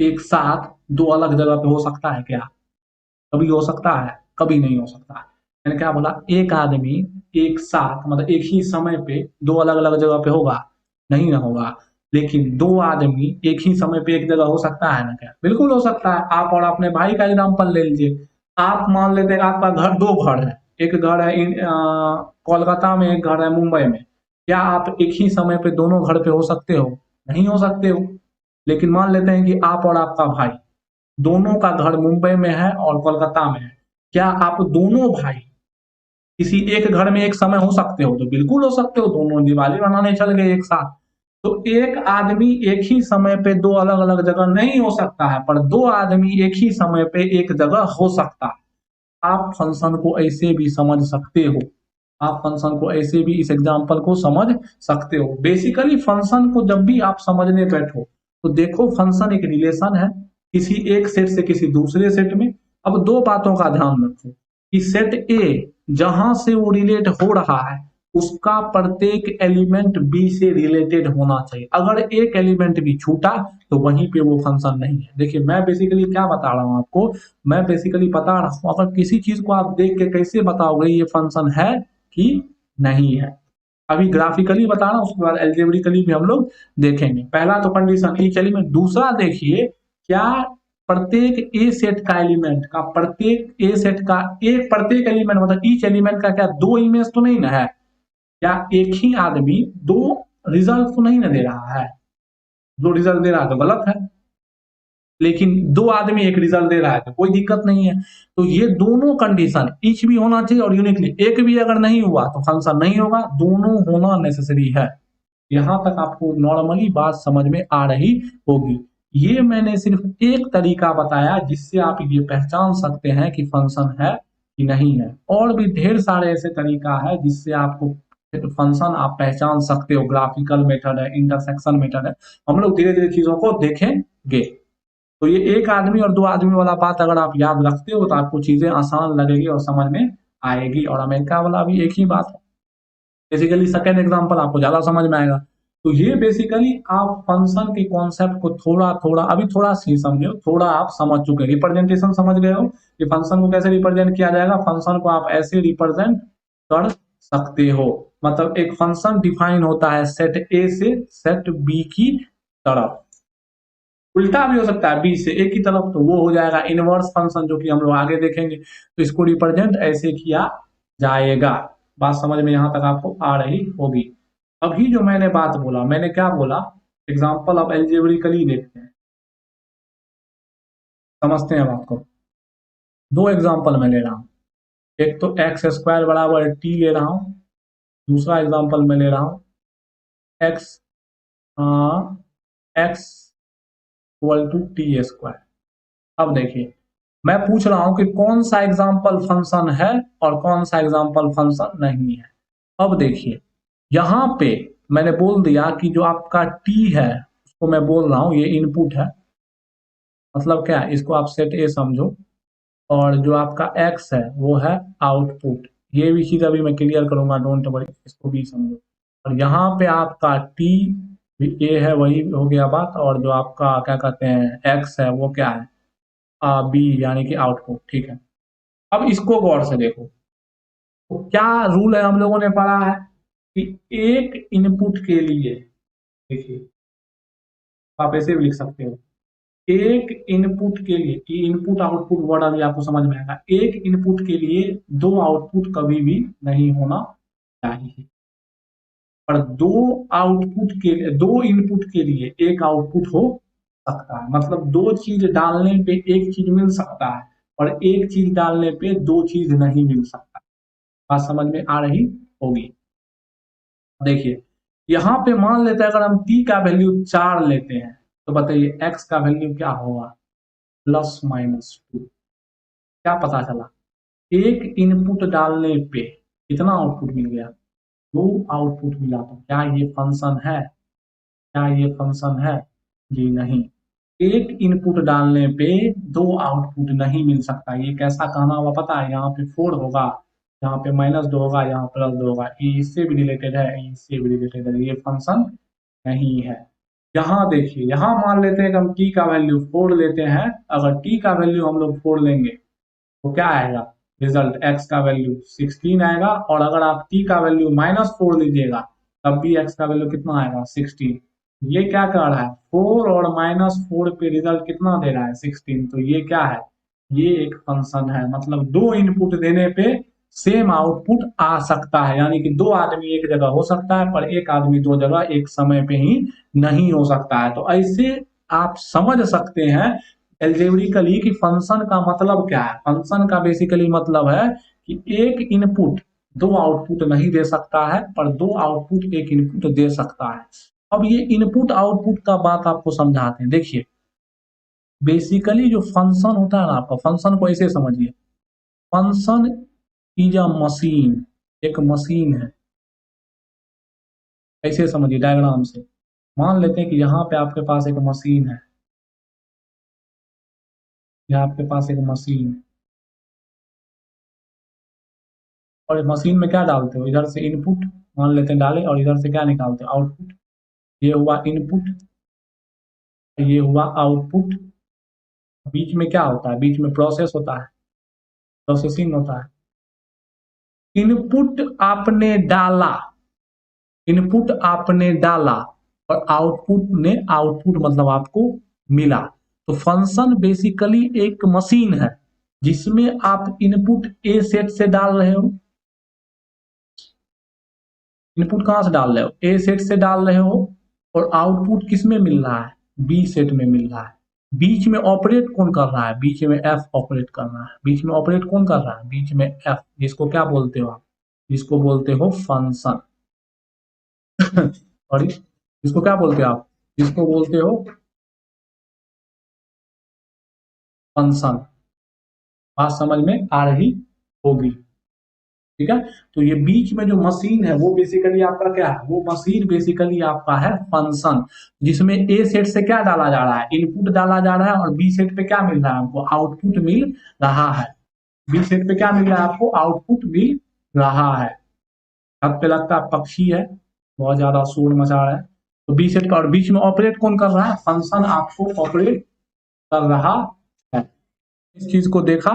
एक साथ दो अलग जगह पे हो सकता है क्या? कभी हो सकता है? कभी नहीं हो सकता। मैंने क्या बोला, एक आदमी एक साथ, मतलब एक ही समय पे दो अलग अलग जगह पे होगा? नहीं ना होगा। लेकिन दो आदमी एक ही समय पे एक जगह हो सकता है ना? क्या बिल्कुल हो सकता है। आप और अपने भाई का एग्जाम्पल ले लीजिए। आप मान लेते हैं आपका घर, दो घर है, एक घर है कोलकाता में, एक घर है मुंबई में। क्या आप एक ही समय पे दोनों घर पे हो सकते हो? नहीं हो सकते हो। लेकिन मान लेते हैं कि आप और आपका भाई, दोनों का घर मुंबई में है और कोलकाता में है। क्या आप दोनों भाई किसी एक घर में एक समय हो सकते हो? तो बिल्कुल हो सकते हो, दोनों दिवाली मनाने चल गए एक साथ। तो एक आदमी एक ही समय पे दो अलग अलग जगह नहीं हो सकता है, पर दो आदमी एक ही समय पे एक जगह हो सकता है। आप फंक्शन को ऐसे भी समझ सकते हो, आप फंक्शन को ऐसे भी, इस एग्जाम्पल को समझ सकते हो। बेसिकली फंक्शन को जब भी आप समझने बैठो तो देखो, फंक्शन एक रिलेशन है किसी एक सेट से किसी दूसरे सेट में। अब दो बातों का ध्यान रखो कि सेट ए जहां से वो रिलेट हो रहा है, उसका प्रत्येक एलिमेंट बी से रिलेटेड होना चाहिए। अगर एक एलिमेंट भी छूटा तो वहीं पे वो फंक्शन नहीं है। देखिए, मैं बेसिकली क्या बता रहा हूं आपको, मैं बेसिकली बता रहा हूं, अगर किसी चीज को आप देख के कैसे बताओगे ये फंक्शन है कि नहीं है। अभी ग्राफिकली बता रहा हूं, उसके बाद एल्जेब्रिकली भी हम लोग देखेंगे। पहला तो कंडीशन ईच एलिमेंट। दूसरा देखिए, क्या प्रत्येक ए सेट का एलिमेंट का, प्रत्येक ए सेट का एक प्रत्येक एलिमेंट, मतलब ईच एलिमेंट का क्या दो इमेज तो नहीं ना है? क्या एक ही आदमी दो रिजल्ट तो नहीं ना दे रहा है? दो रिजल्ट दे रहा है तो गलत है। लेकिन दो आदमी एक रिजल्ट दे रहा है तो कोई दिक्कत नहीं है। तो ये दोनों कंडीशन ईच भी होना चाहिए और यूनिकली। एक भी अगर नहीं हुआ तो फंक्शन नहीं होगा, दोनों होना नेसेसरी है। यहां तक आपको नॉर्मली बात समझ में आ रही होगी। ये मैंने सिर्फ एक तरीका बताया जिससे आप ये पहचान सकते हैं कि फंक्शन है कि नहीं है। और भी ढेर सारे ऐसे तरीका है जिससे आपको फंक्शन आप पहचान सकते हो। ग्राफिकल मेथड है, इंटरसेक्शन मेथड है, हम लोग धीरे धीरे चीजों को देखेंगे। तो ये एक आदमी और दो आदमी वाला बात अगर आप याद रखते हो तो आपको चीजें आसान लगेगी और समझ में आएगी। और अमेरिका वाला भी एक ही बात है। बेसिकली सेकेंड एग्जाम्पल आपको ज्यादा समझ में आएगा। तो ये बेसिकली आप फंक्शन के कॉन्सेप्ट को थोड़ा थोड़ा अभी थोड़ा सी समझो, थोड़ा आप समझ चुके हैं, रिप्रेजेंटेशन समझ गए हो कि फंक्शन को कैसे रिप्रेजेंट किया जाएगा। फंक्शन को आप ऐसे रिप्रेजेंट कर सकते हो, मतलब एक फंक्शन डिफाइन होता है सेट ए से सेट बी की तरफ, उल्टा भी हो सकता है बी से ए की तरफ, तो वो हो जाएगा इनवर्स फंक्शन, जो कि हम लोग आगे देखेंगे। तो इसको रिप्रेजेंट ऐसे किया जाएगा। बात समझ में यहां तक आपको आ रही होगी। अभी जो मैंने बात बोला, मैंने क्या बोला, एग्जाम्पल आप एल्जेब्रिकली देखते हैं, समझते हैं बात को। दो एग्जाम्पल मैं ले रहा हूं, एक तो एक्स स्क्वायर बराबर टी ले रहा हूं, दूसरा एग्जाम्पल मैं ले रहा हूं X X equal to T square. अब देखिए, मैं पूछ रहा हूं कि कौन सा एग्जाम्पल फंक्शन है और कौन सा एग्जाम्पल फंक्शन नहीं है। अब देखिए, यहां पे मैंने बोल दिया कि जो आपका टी है उसको मैं बोल रहा हूं ये इनपुट है, मतलब क्या है, इसको आप सेट ए समझो, और जो आपका एक्स है वो है आउटपुट। ये भी चीज अभी मैं क्लियर करूंगा, डोंट वरी, इसको भी समझो। और यहाँ पे आपका टी भी ए है, वही हो गया बात, और जो आपका क्या कहते हैं एक्स है वो क्या है बी, यानी कि आउटपुट। ठीक है, अब इसको गौर से देखो, तो क्या रूल है हम लोगों ने पढ़ा है कि एक इनपुट के लिए, देखिए आप ऐसे भी लिख सकते हो, एक इनपुट के लिए, ये इनपुट आउटपुट वर्ड अभी आपको समझ में आएगा, एक इनपुट के लिए दो आउटपुट कभी भी नहीं होना चाहिए, और दो आउटपुट के लिए, दो इनपुट के लिए एक आउटपुट हो सकता है, मतलब दो चीज डालने पे एक चीज मिल सकता है और एक चीज डालने पे दो चीज नहीं मिल सकता। बात समझ में आ रही होगी। देखिए, यहाँ पे मान लेते हैं अगर हम t का वैल्यू 4 लेते हैं, तो बताइए x का वैल्यू क्या होगा, +-2। क्या पता चला, एक इनपुट डालने पे कितना आउटपुट मिल गया, दो आउटपुट मिला। तो क्या ये फंक्शन है, क्या ये फंक्शन है, जी नहीं। एक इनपुट डालने पे दो आउटपुट नहीं मिल सकता। ये कैसा कहना हुआ पता है, यहाँ पे 4 होगा, यहाँ पे -2 होगा, यहाँ +2 होगा, ये इससे भी रिलेटेड है, ये इससे भी रिलेटेड है, ये फंक्शन नहीं है। यहाँ देखिए, यहाँ मान लेते हैं कि हम t का वैल्यू 4 लेते हैं, अगर t का वैल्यू हम लोग 4 लेंगे तो क्या आएगा, रिजल्ट x का वैल्यू 16 आएगा, और अगर आप t का वैल्यू -4 लीजिएगा तब भी x का वैल्यू कितना आएगा, 16। ये क्या कर रहा है, 4 और -4 पे रिजल्ट कितना दे रहा है, 16। तो ये क्या है, ये एक फंक्शन है, मतलब दो इनपुट देने पे सेम आउटपुट आ सकता है, यानी कि दो आदमी एक जगह हो सकता है पर एक आदमी दो जगह एक समय पे ही नहीं हो सकता है। तो ऐसे आप समझ सकते हैं एल्जेब्रिकली कि फंक्शन का मतलब क्या है। फंक्शन का बेसिकली मतलब है कि एक इनपुट दो आउटपुट नहीं दे सकता है, पर दो आउटपुट एक इनपुट दे सकता है। अब ये इनपुट आउटपुट का बात आपको समझाते हैं। देखिए, बेसिकली जो फंक्शन होता है ना, आपका फंक्शन को ऐसे समझिए, फंक्शन इज अ मशीन, एक मशीन है, ऐसे समझिए डायग्राम से। मान लेते हैं कि यहाँ पे आपके पास एक मशीन है, यहाँ आपके पास एक मशीन है, और मशीन में क्या डालते हो, इधर से इनपुट मान लेते हैं डाले, और इधर से क्या निकालते हो, आउटपुट। ये हुआ इनपुट, ये हुआ आउटपुट। बीच में क्या होता है, बीच में प्रोसेस होता है, प्रोसेसिंग होता है। इनपुट आपने डाला, इनपुट आपने डाला और आउटपुट ने, आउटपुट मतलब आपको मिला। तो फंक्शन बेसिकली एक मशीन है जिसमें आप इनपुट ए सेट से डाल रहे हो, इनपुट कहां से डाल रहे हो, ए सेट से डाल रहे हो, और आउटपुट किस में मिल रहा है, बी सेट में मिल रहा है। बीच में ऑपरेट कौन कर रहा है, बीच में एफ ऑपरेट कर रहा है। बीच में ऑपरेट कौन कर रहा है, बीच में एफ, जिसको क्या बोलते हो आप, जिसको बोलते हो फंक्शन। और इसको क्या बोलते हो आप, जिसको बोलते हो फंक्शन। बात समझ में आ रही होगी, ठीक है। तो ये बीच में जो मशीन है वो बेसिकली आपका क्या है, वो मशीन बेसिकली आपका है फंक्शन, जिसमें ए सेट से क्या डाला जा रहा है, इनपुट डाला जा रहा है, और बी सेट पे क्या मिल रहा है हमको, आउटपुट मिल रहा है। बी सेट पे क्या मिल रहा है आपको, आउटपुट मिल रहा है। छत पे लगता है पक्षी है, बहुत ज्यादा शोर मचा रहा है। तो बी सेट का, और बीच में ऑपरेट कौन कर रहा है, फंक्शन आपको ऑपरेट कर रहा है। इस चीज को देखा,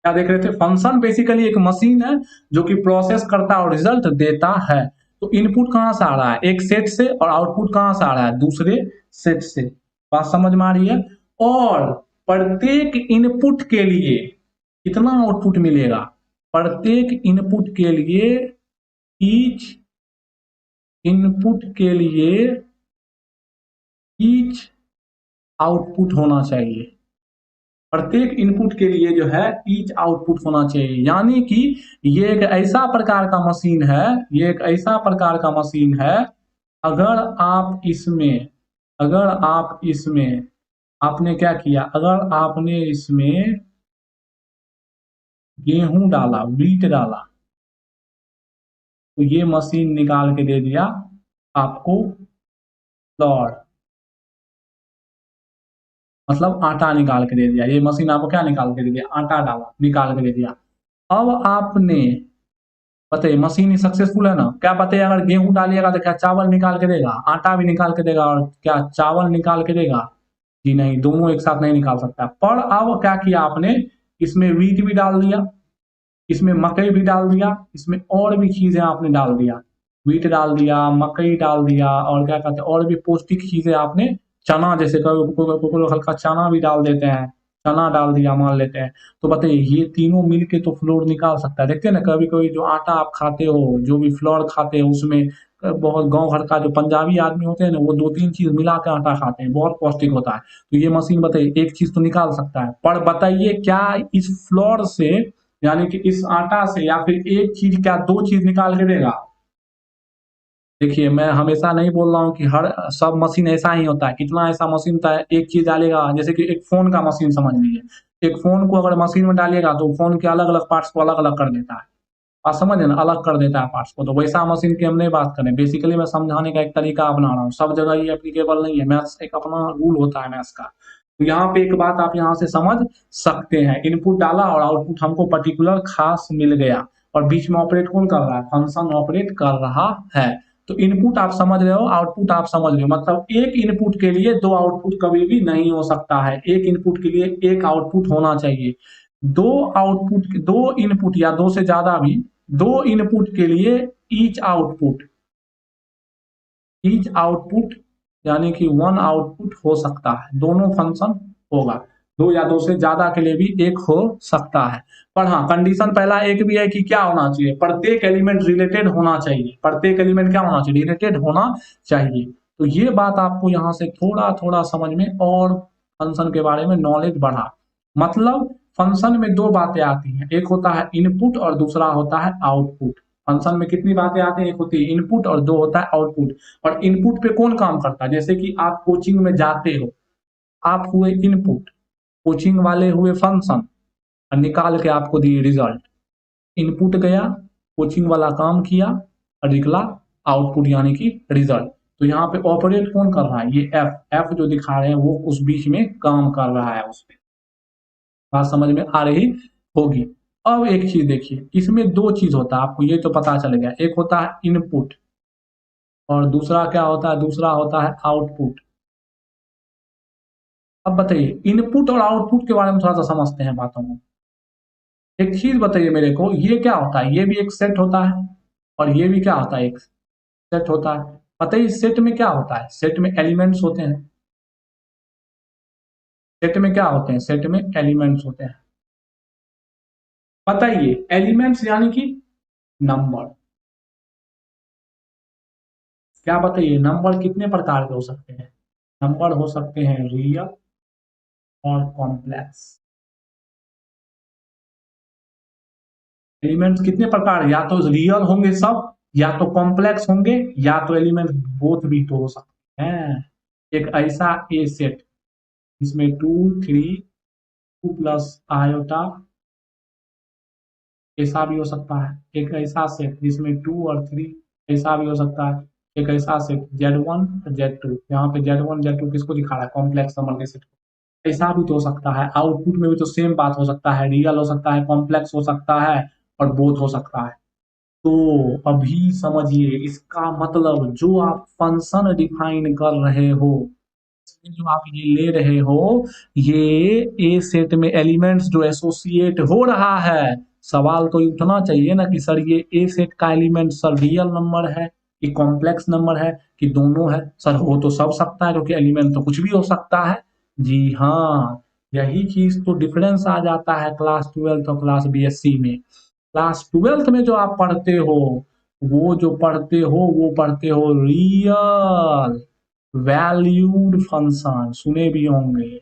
क्या देख रहे थे, फंक्शन बेसिकली एक मशीन है जो कि प्रोसेस करता है और रिजल्ट देता है। तो इनपुट कहां से आ रहा है, एक सेट से, और आउटपुट कहां से आ रहा है, दूसरे सेट से। बात समझ में आ रही है। और प्रत्येक इनपुट के लिए कितना आउटपुट मिलेगा, प्रत्येक इनपुट के लिए, ईच इनपुट के लिए ईच आउटपुट होना चाहिए। प्रत्येक इनपुट के लिए जो है ईच आउटपुट होना चाहिए। यानी कि ये एक ऐसा प्रकार का मशीन है, ये एक ऐसा प्रकार का मशीन है, अगर आप इसमें आपने क्या किया, अगर आपने इसमें गेहूं डाला, व्हीट डाला, तो ये मशीन निकाल के दे दिया आपको फ्लोर, मतलब आटा निकाल के दे दिया। ये मशीन आपको क्या निकाल के दे दिया, आटा डाला निकाल के दे दिया। अब आपने बताइए, मशीन सक्सेसफुल है ना। क्या बताइए, अगर गेहूं डालिएगा तो क्या चावल निकाल के देगा, आटा भी निकाल के देगा, और क्या चावल निकाल के देगा, जी नहीं, दोनों एक साथ नहीं निकाल सकता। पर अब क्या किया आपने, इसमें व्हीट भी डाल दिया, इसमें मकई भी डाल दिया, इसमें और भी चीजें आपने डाल दिया, व्हीट डाल दिया, मकई डाल दिया, और क्या कहते हैं, और भी पौष्टिक चीजें आपने, चना जैसे कोई लोग हल्का चना भी डाल देते हैं, चना डाल दिया मान लेते हैं। तो बताइए, ये तीनों मिलके तो फ्लोर निकाल सकता है। देखते हैं ना, कभी कभी जो आटा आप खाते हो, जो भी फ्लोर खाते हो, उसमें बहुत गांव घर का जो पंजाबी आदमी होते हैं ना, वो दो तीन चीज मिला के आटा खाते हैं, बहुत पौष्टिक होता है। तो ये मशीन बताइए एक चीज तो निकाल सकता है, पर बताइए क्या इस फ्लोर से, यानी कि इस आटा से, या फिर एक चीज क्या दो चीज निकाल के देगा। देखिए, मैं हमेशा नहीं बोल रहा हूँ कि हर सब मशीन ऐसा ही होता है, कितना ऐसा मशीन होता है, एक चीज डालेगा, जैसे कि एक फोन का मशीन समझ लीजिए, एक फोन को अगर मशीन में डालिएगा तो फोन के अलग अलग पार्ट्स को अलग अलग कर देता है। आप समझ ना, अलग कर देता है पार्ट्स को। तो वैसा मशीन की हम नहीं बात करें, बेसिकली मैं समझाने का एक तरीका अपना रहा हूँ, सब जगह ये एप्लीकेबल नहीं है, मैथ्स एक अपना रूल होता है मैथ्स का। तो यहाँ पे एक बात आप यहाँ से समझ सकते हैं, इनपुट डाला और आउटपुट हमको पर्टिकुलर खास मिल गया, और बीच में ऑपरेट कौन कर रहा है, फंक्शन ऑपरेट कर रहा है। तो इनपुट आप समझ रहे हो, आउटपुट आप समझ रहे हो, मतलब एक इनपुट के लिए दो आउटपुट कभी भी नहीं हो सकता है, एक इनपुट के लिए एक आउटपुट होना चाहिए। दो इनपुट या दो से ज्यादा भी, दो इनपुट के लिए ईच आउटपुट यानी कि वन आउटपुट हो सकता है, दोनों फंक्शन होगा। दो या दो से ज्यादा के लिए भी एक हो सकता है। पर हाँ, कंडीशन पहला एक भी है कि क्या होना चाहिए, प्रत्येक एलिमेंट रिलेटेड होना चाहिए, प्रत्येक एलिमेंट क्या होना चाहिए, रिलेटेड होना चाहिए। तो ये बात आपको यहाँ से थोड़ा थोड़ा समझ में, और फंक्शन के बारे में नॉलेज बढ़ा। मतलब फंक्शन में दो बातें आती हैं, एक होता है इनपुट और दूसरा होता है आउटपुट। फंक्शन में कितनी बातें आती हैं, एक होती है इनपुट और दो होता है आउटपुट। और इनपुट पे कौन काम करता है, जैसे कि आप कोचिंग में जाते हो, आप हुए इनपुट, कोचिंग वाले हुए फंक्शन, और निकाल के आपको दिए रिजल्ट। इनपुट गया, कोचिंग वाला काम किया, और निकला आउटपुट यानी कि रिजल्ट। तो यहाँ पे ऑपरेट कौन कर रहा है, ये एफ एफ जो दिखा रहे हैं वो उस बीच में काम कर रहा है उस पर। बात समझ में आ रही होगी। अब एक चीज देखिए, इसमें दो चीज होता है, आपको ये तो पता चल गया, एक होता है इनपुट और दूसरा क्या होता है, दूसरा होता है आउटपुट। अब बताइए, इनपुट और आउटपुट के बारे में थोड़ा सा समझते हैं बातों को। एक चीज बताइए मेरे को, ये क्या होता है, ये भी एक सेट होता है, और ये भी क्या होता है, एक सेट होता है। बताइए सेट में क्या होता है, सेट में एलिमेंट्स होते हैं, सेट में क्या होते हैं, सेट में एलिमेंट्स होते हैं। बताइए, एलिमेंट्स यानी कि नंबर। क्या बताइए, नंबर कितने प्रकार के हो सकते हैं, नंबर हो सकते हैं रियल और कॉम्प्लेक्स। एलिमेंट्स कितने प्रकार, या तो रियल होंगे सब, या तो कॉम्प्लेक्स होंगे, या तो एलिमेंट बोथ भी तो हो सकते हैं। एक ऐसा ए सेट जिसमें 2 3 2 प्लस आयोटा, ऐसा भी हो सकता है। एक ऐसा सेट जिसमें 2 और 3, ऐसा भी हो सकता है। एक ऐसा सेट Z1 Z2, यहाँ पे Z1 Z2 किसको दिखा रहा है, कॉम्प्लेक्स नंबर के सेट को। ऐसा भी तो हो सकता है। आउटपुट में भी तो सेम बात हो सकता है, रियल हो सकता है, कॉम्प्लेक्स हो सकता है, और बोथ हो सकता है। तो अभी समझिए इसका मतलब जो आप फंक्शन डिफाइन कर रहे हो, जो आप ये ले रहे हो, ये ए सेट में एलिमेंट्स जो एसोसिएट हो रहा है, सवाल तो उठना चाहिए ना कि सर ये ए सेट का एलिमेंट सर रियल नंबर है कि कॉम्प्लेक्स नंबर है कि दोनों है। सर हो तो सब सकता है क्योंकि एलिमेंट तो कुछ भी हो सकता है। जी हाँ, यही चीज तो डिफरेंस आ जाता है क्लास ट्वेल्थ और क्लास बीएससी में। क्लास ट्वेल्थ में जो आप पढ़ते हो, वो पढ़ते हो रियल वैल्यूड फंक्शन, सुने भी होंगे,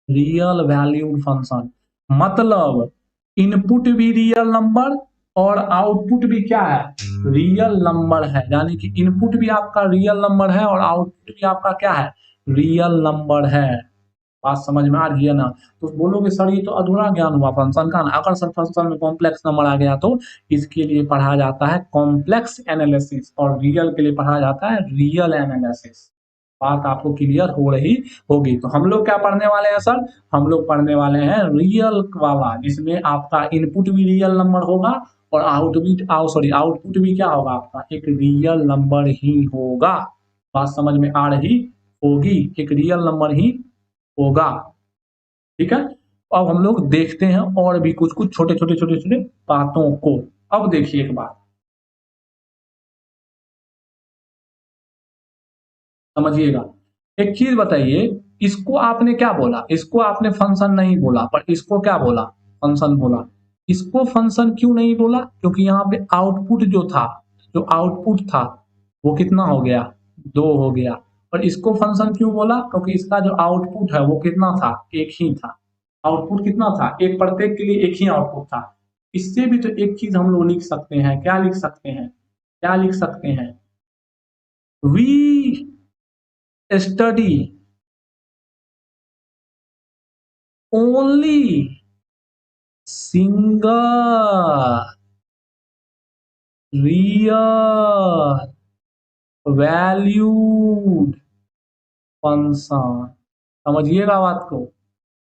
रियल वैल्यूड फंक्शन। मतलब इनपुट भी रियल नंबर और आउटपुट भी क्या है, रियल नंबर है। यानी कि इनपुट भी आपका रियल नंबर है और आउटपुट भी आपका क्या है, रियल नंबर है। बात समझ में आ रही है ना? तो बोलोगे सर ये तो अधूरा ज्ञान हुआ फंक्शन का ना। अगर सर फंक्शन में कॉम्प्लेक्स नंबर आ गया तो इसके लिए पढ़ा जाता है कॉम्प्लेक्स एनालिसिस और रियल के लिए पढ़ा जाता है रियल एनालिसिस। बात आपको क्लियर हो रही होगी। तो हम लोग क्या पढ़ने वाले हैं सर, हम लोग पढ़ने वाले हैं रियल वाला, जिसमें आपका इनपुट भी रियल नंबर होगा और आउटपुट भी क्या होगा, आपका एक रियल नंबर ही होगा। बात समझ में आ रही होगी, एक रियल नंबर ही होगा। ठीक है, अब हम लोग देखते हैं और भी कुछ कुछ छोटे छोटे बातों को। अब देखिए एक बात समझिएगा, एक चीज बताइए, इसको आपने क्या बोला, इसको आपने फंक्शन नहीं बोला पर इसको क्या बोला, फंक्शन बोला। इसको फंक्शन क्यों नहीं बोला, क्योंकि यहाँ पे आउटपुट जो था, जो आउटपुट था वो कितना हो गया, दो हो गया। और इसको फंक्शन क्यों बोला, क्योंकि इसका जो आउटपुट है वो कितना था, एक ही था। आउटपुट कितना था, एक, प्रत्येक के लिए एक ही आउटपुट था। इससे भी तो एक चीज हम लोग लिख सकते हैं, क्या लिख सकते हैं, क्या लिख सकते हैं, we study only single real valued function. समझिएगा बात को,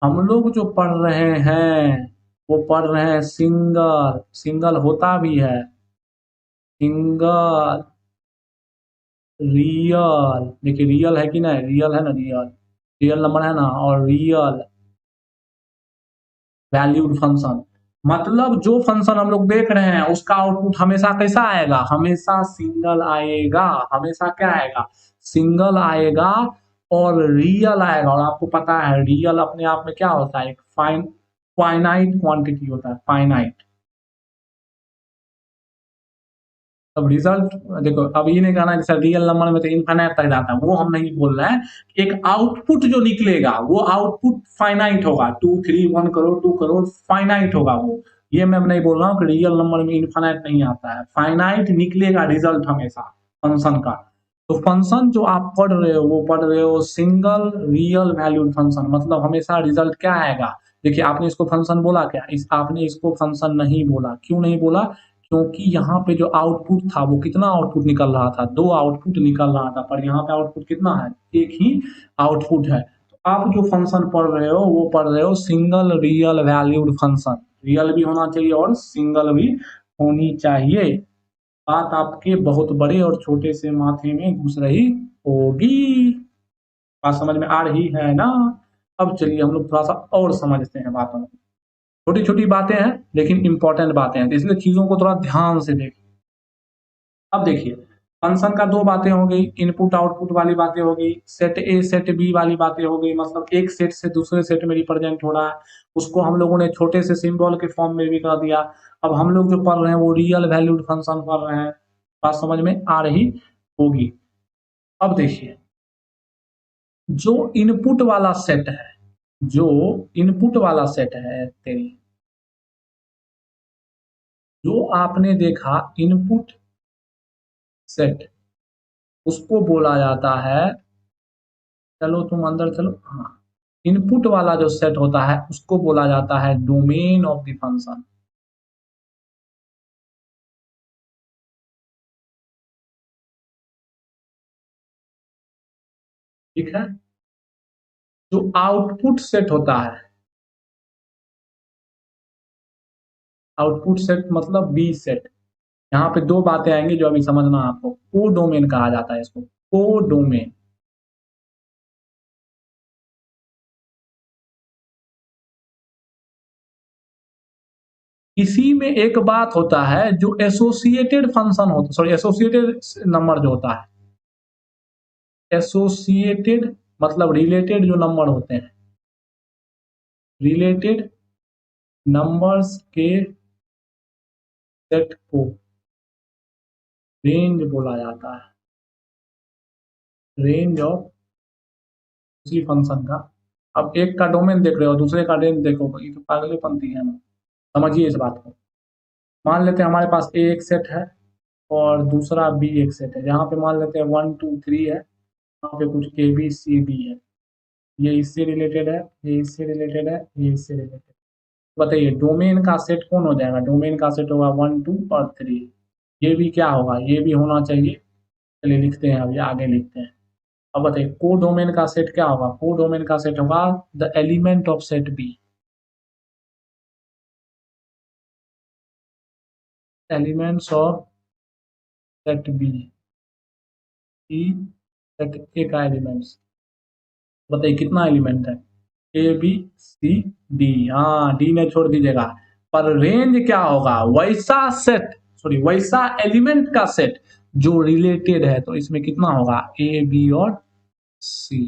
हम लोग जो पढ़ रहे हैं वो पढ़ रहे हैं सिंगल, सिंगल होता भी है, सिंगल रियल, देखिए रियल है कि नहीं, रियल है ना, रियल रियल नंबर है ना, और रियल वैल्यूड फंक्शन। मतलब जो फंक्शन हम लोग देख रहे हैं उसका आउटपुट हमेशा कैसा आएगा, हमेशा सिंगल आएगा, हमेशा क्या आएगा, सिंगल आएगा और रियल आएगा। और आपको पता है रियल अपने आप में क्या होता है, एक फाइनाइट क्वांटिटी होता है, फाइनाइट। अब रिजल्ट देखो, अब ये नहीं कहना कि सर रियल नंबर में तो इनफाइनाइट तक जाता है, वो हम नहीं बोल रहे हैं। एक आउटपुट जो निकलेगा वो आउटपुट फाइनाइट होगा, 2 3 1 करोड़ 2 करोड़ फाइनाइट होगा वो। ये मैं नहीं बोल रहा हूँ कि रियल नंबर में इनफाइनाइट नहीं आता है, फाइनाइट निकलेगा रिजल्ट हमेशा फंक्शन का। तो फंक्शन जो आप पढ़ रहे हो वो पढ़ रहे हो सिंगल रियल वैल्यूड फंक्शन, मतलब हमेशा रिजल्ट क्या आएगा। देखिए आपने इसको फंक्शन बोला क्या, आपने इसको फंक्शन नहीं बोला, क्यों नहीं बोला, क्योंकि यहाँ पे जो आउटपुट था वो कितना आउटपुट निकल रहा था, दो आउटपुट निकल रहा था, पर यहाँ पे आउटपुट कितना है, एक ही आउटपुट है। तो आप जो फंक्शन पढ़ रहे हो वो पढ़ रहे हो single real valued function, real भी होना चाहिए और सिंगल भी होनी चाहिए। बात आपके बहुत बड़े और छोटे से माथे में घुस रही होगी, बात समझ में आ रही है ना? अब चलिए हम लोग थोड़ा सा और समझते हैं बातों को। छोटी छोटी बातें हैं लेकिन इंपॉर्टेंट बातें हैं, तो इसलिए चीजों को थोड़ा ध्यान से देखिए। अब देखिए, फंक्शन का दो बातें हो गई, इनपुट आउटपुट वाली बातें हो गई, सेट ए सेट बी वाली बातें हो गई, मतलब एक सेट से दूसरे सेट में रिप्रेजेंट हो रहा है, उसको हम लोगों ने छोटे से सिंबल के फॉर्म में भी कर दिया। अब हम लोग जो पढ़ रहे हैं वो रियल वैल्यूड फंक्शन पढ़ रहे हैं, बात समझ में आ रही होगी। अब देखिए, जो इनपुट वाला सेट है, जो इनपुट वाला सेट है तेरी, जो आपने देखा इनपुट सेट, उसको बोला जाता है, चलो तुम अंदर चलो, हाँ, इनपुट वाला जो सेट होता है उसको बोला जाता है डोमेन ऑफ द फंक्शन। ठीक है, जो आउटपुट सेट होता है, आउटपुट सेट मतलब बी सेट, यहाँ पे दो बातें आएंगी जो अभी समझना आपको। कोडोमेन कहा जाता है इसको, कोडोमेन। इसी में एक बात होता है जो एसोसिएटेड फंक्शन होता है, सॉरी एसोसिएटेड नंबर जो होता है, एसोसिएटेड मतलब रिलेटेड जो नंबर होते हैं, रिलेटेड नंबर्स के सेट को रेंज बोला जाता है, रेंज ऑफ उसी फंक्शन का। अब एक का डोमेन देख रहे हो, दूसरे का रेंज देखो, ये तो पागलेपंती है ना। समझिए इस बात को। मान लेते हैं हमारे पास ए एक सेट है और दूसरा बी एक सेट है, जहाँ पे मान लेते हैं 1 2 3 है, यहाँ पे कुछ ए बी सी डी है, ये इससे रिलेटेड है, ये इससे रिलेटेड है, ये इससे रिलेटेड। बताइए डोमेन का सेट कौन हो जाएगा? डोमेन का सेट होगा 1 2 और 3। ये भी क्या होगा? ये भी होना चाहिए। चलिए लिखते हैं, अभी आगे लिखते हैं। अब बताइए को डोमेन का सेट क्या होगा? को डोमेन का सेट होगा the element of set B, elements of set B, ई सेट ए का एलिमेंट्स। बताइए कितना एलिमेंट है? ए बी सी डी, हाँ डी ने छोड़ दीजिएगा। पर रेंज क्या होगा? वैसा सेट, सॉरी वैसा एलिमेंट का सेट जो रिलेटेड है। तो इसमें कितना होगा? ए बी और सी,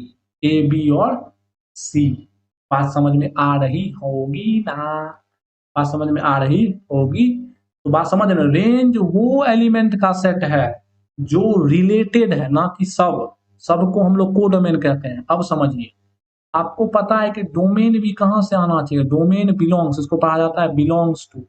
ए बी और सी। बात समझ में आ रही होगी ना? बात समझ में आ रही होगी। तो बात समझ रहे, रेंज वो एलिमेंट का सेट है जो रिलेटेड है, ना कि सब। सबको हम लोग कोडोमेन कहते हैं। अब समझिए, आपको पता है कि डोमेन भी कहां से आना चाहिए? डोमेन बिलोंग्स, इसको कहा जाता है बिलोंग्स टू।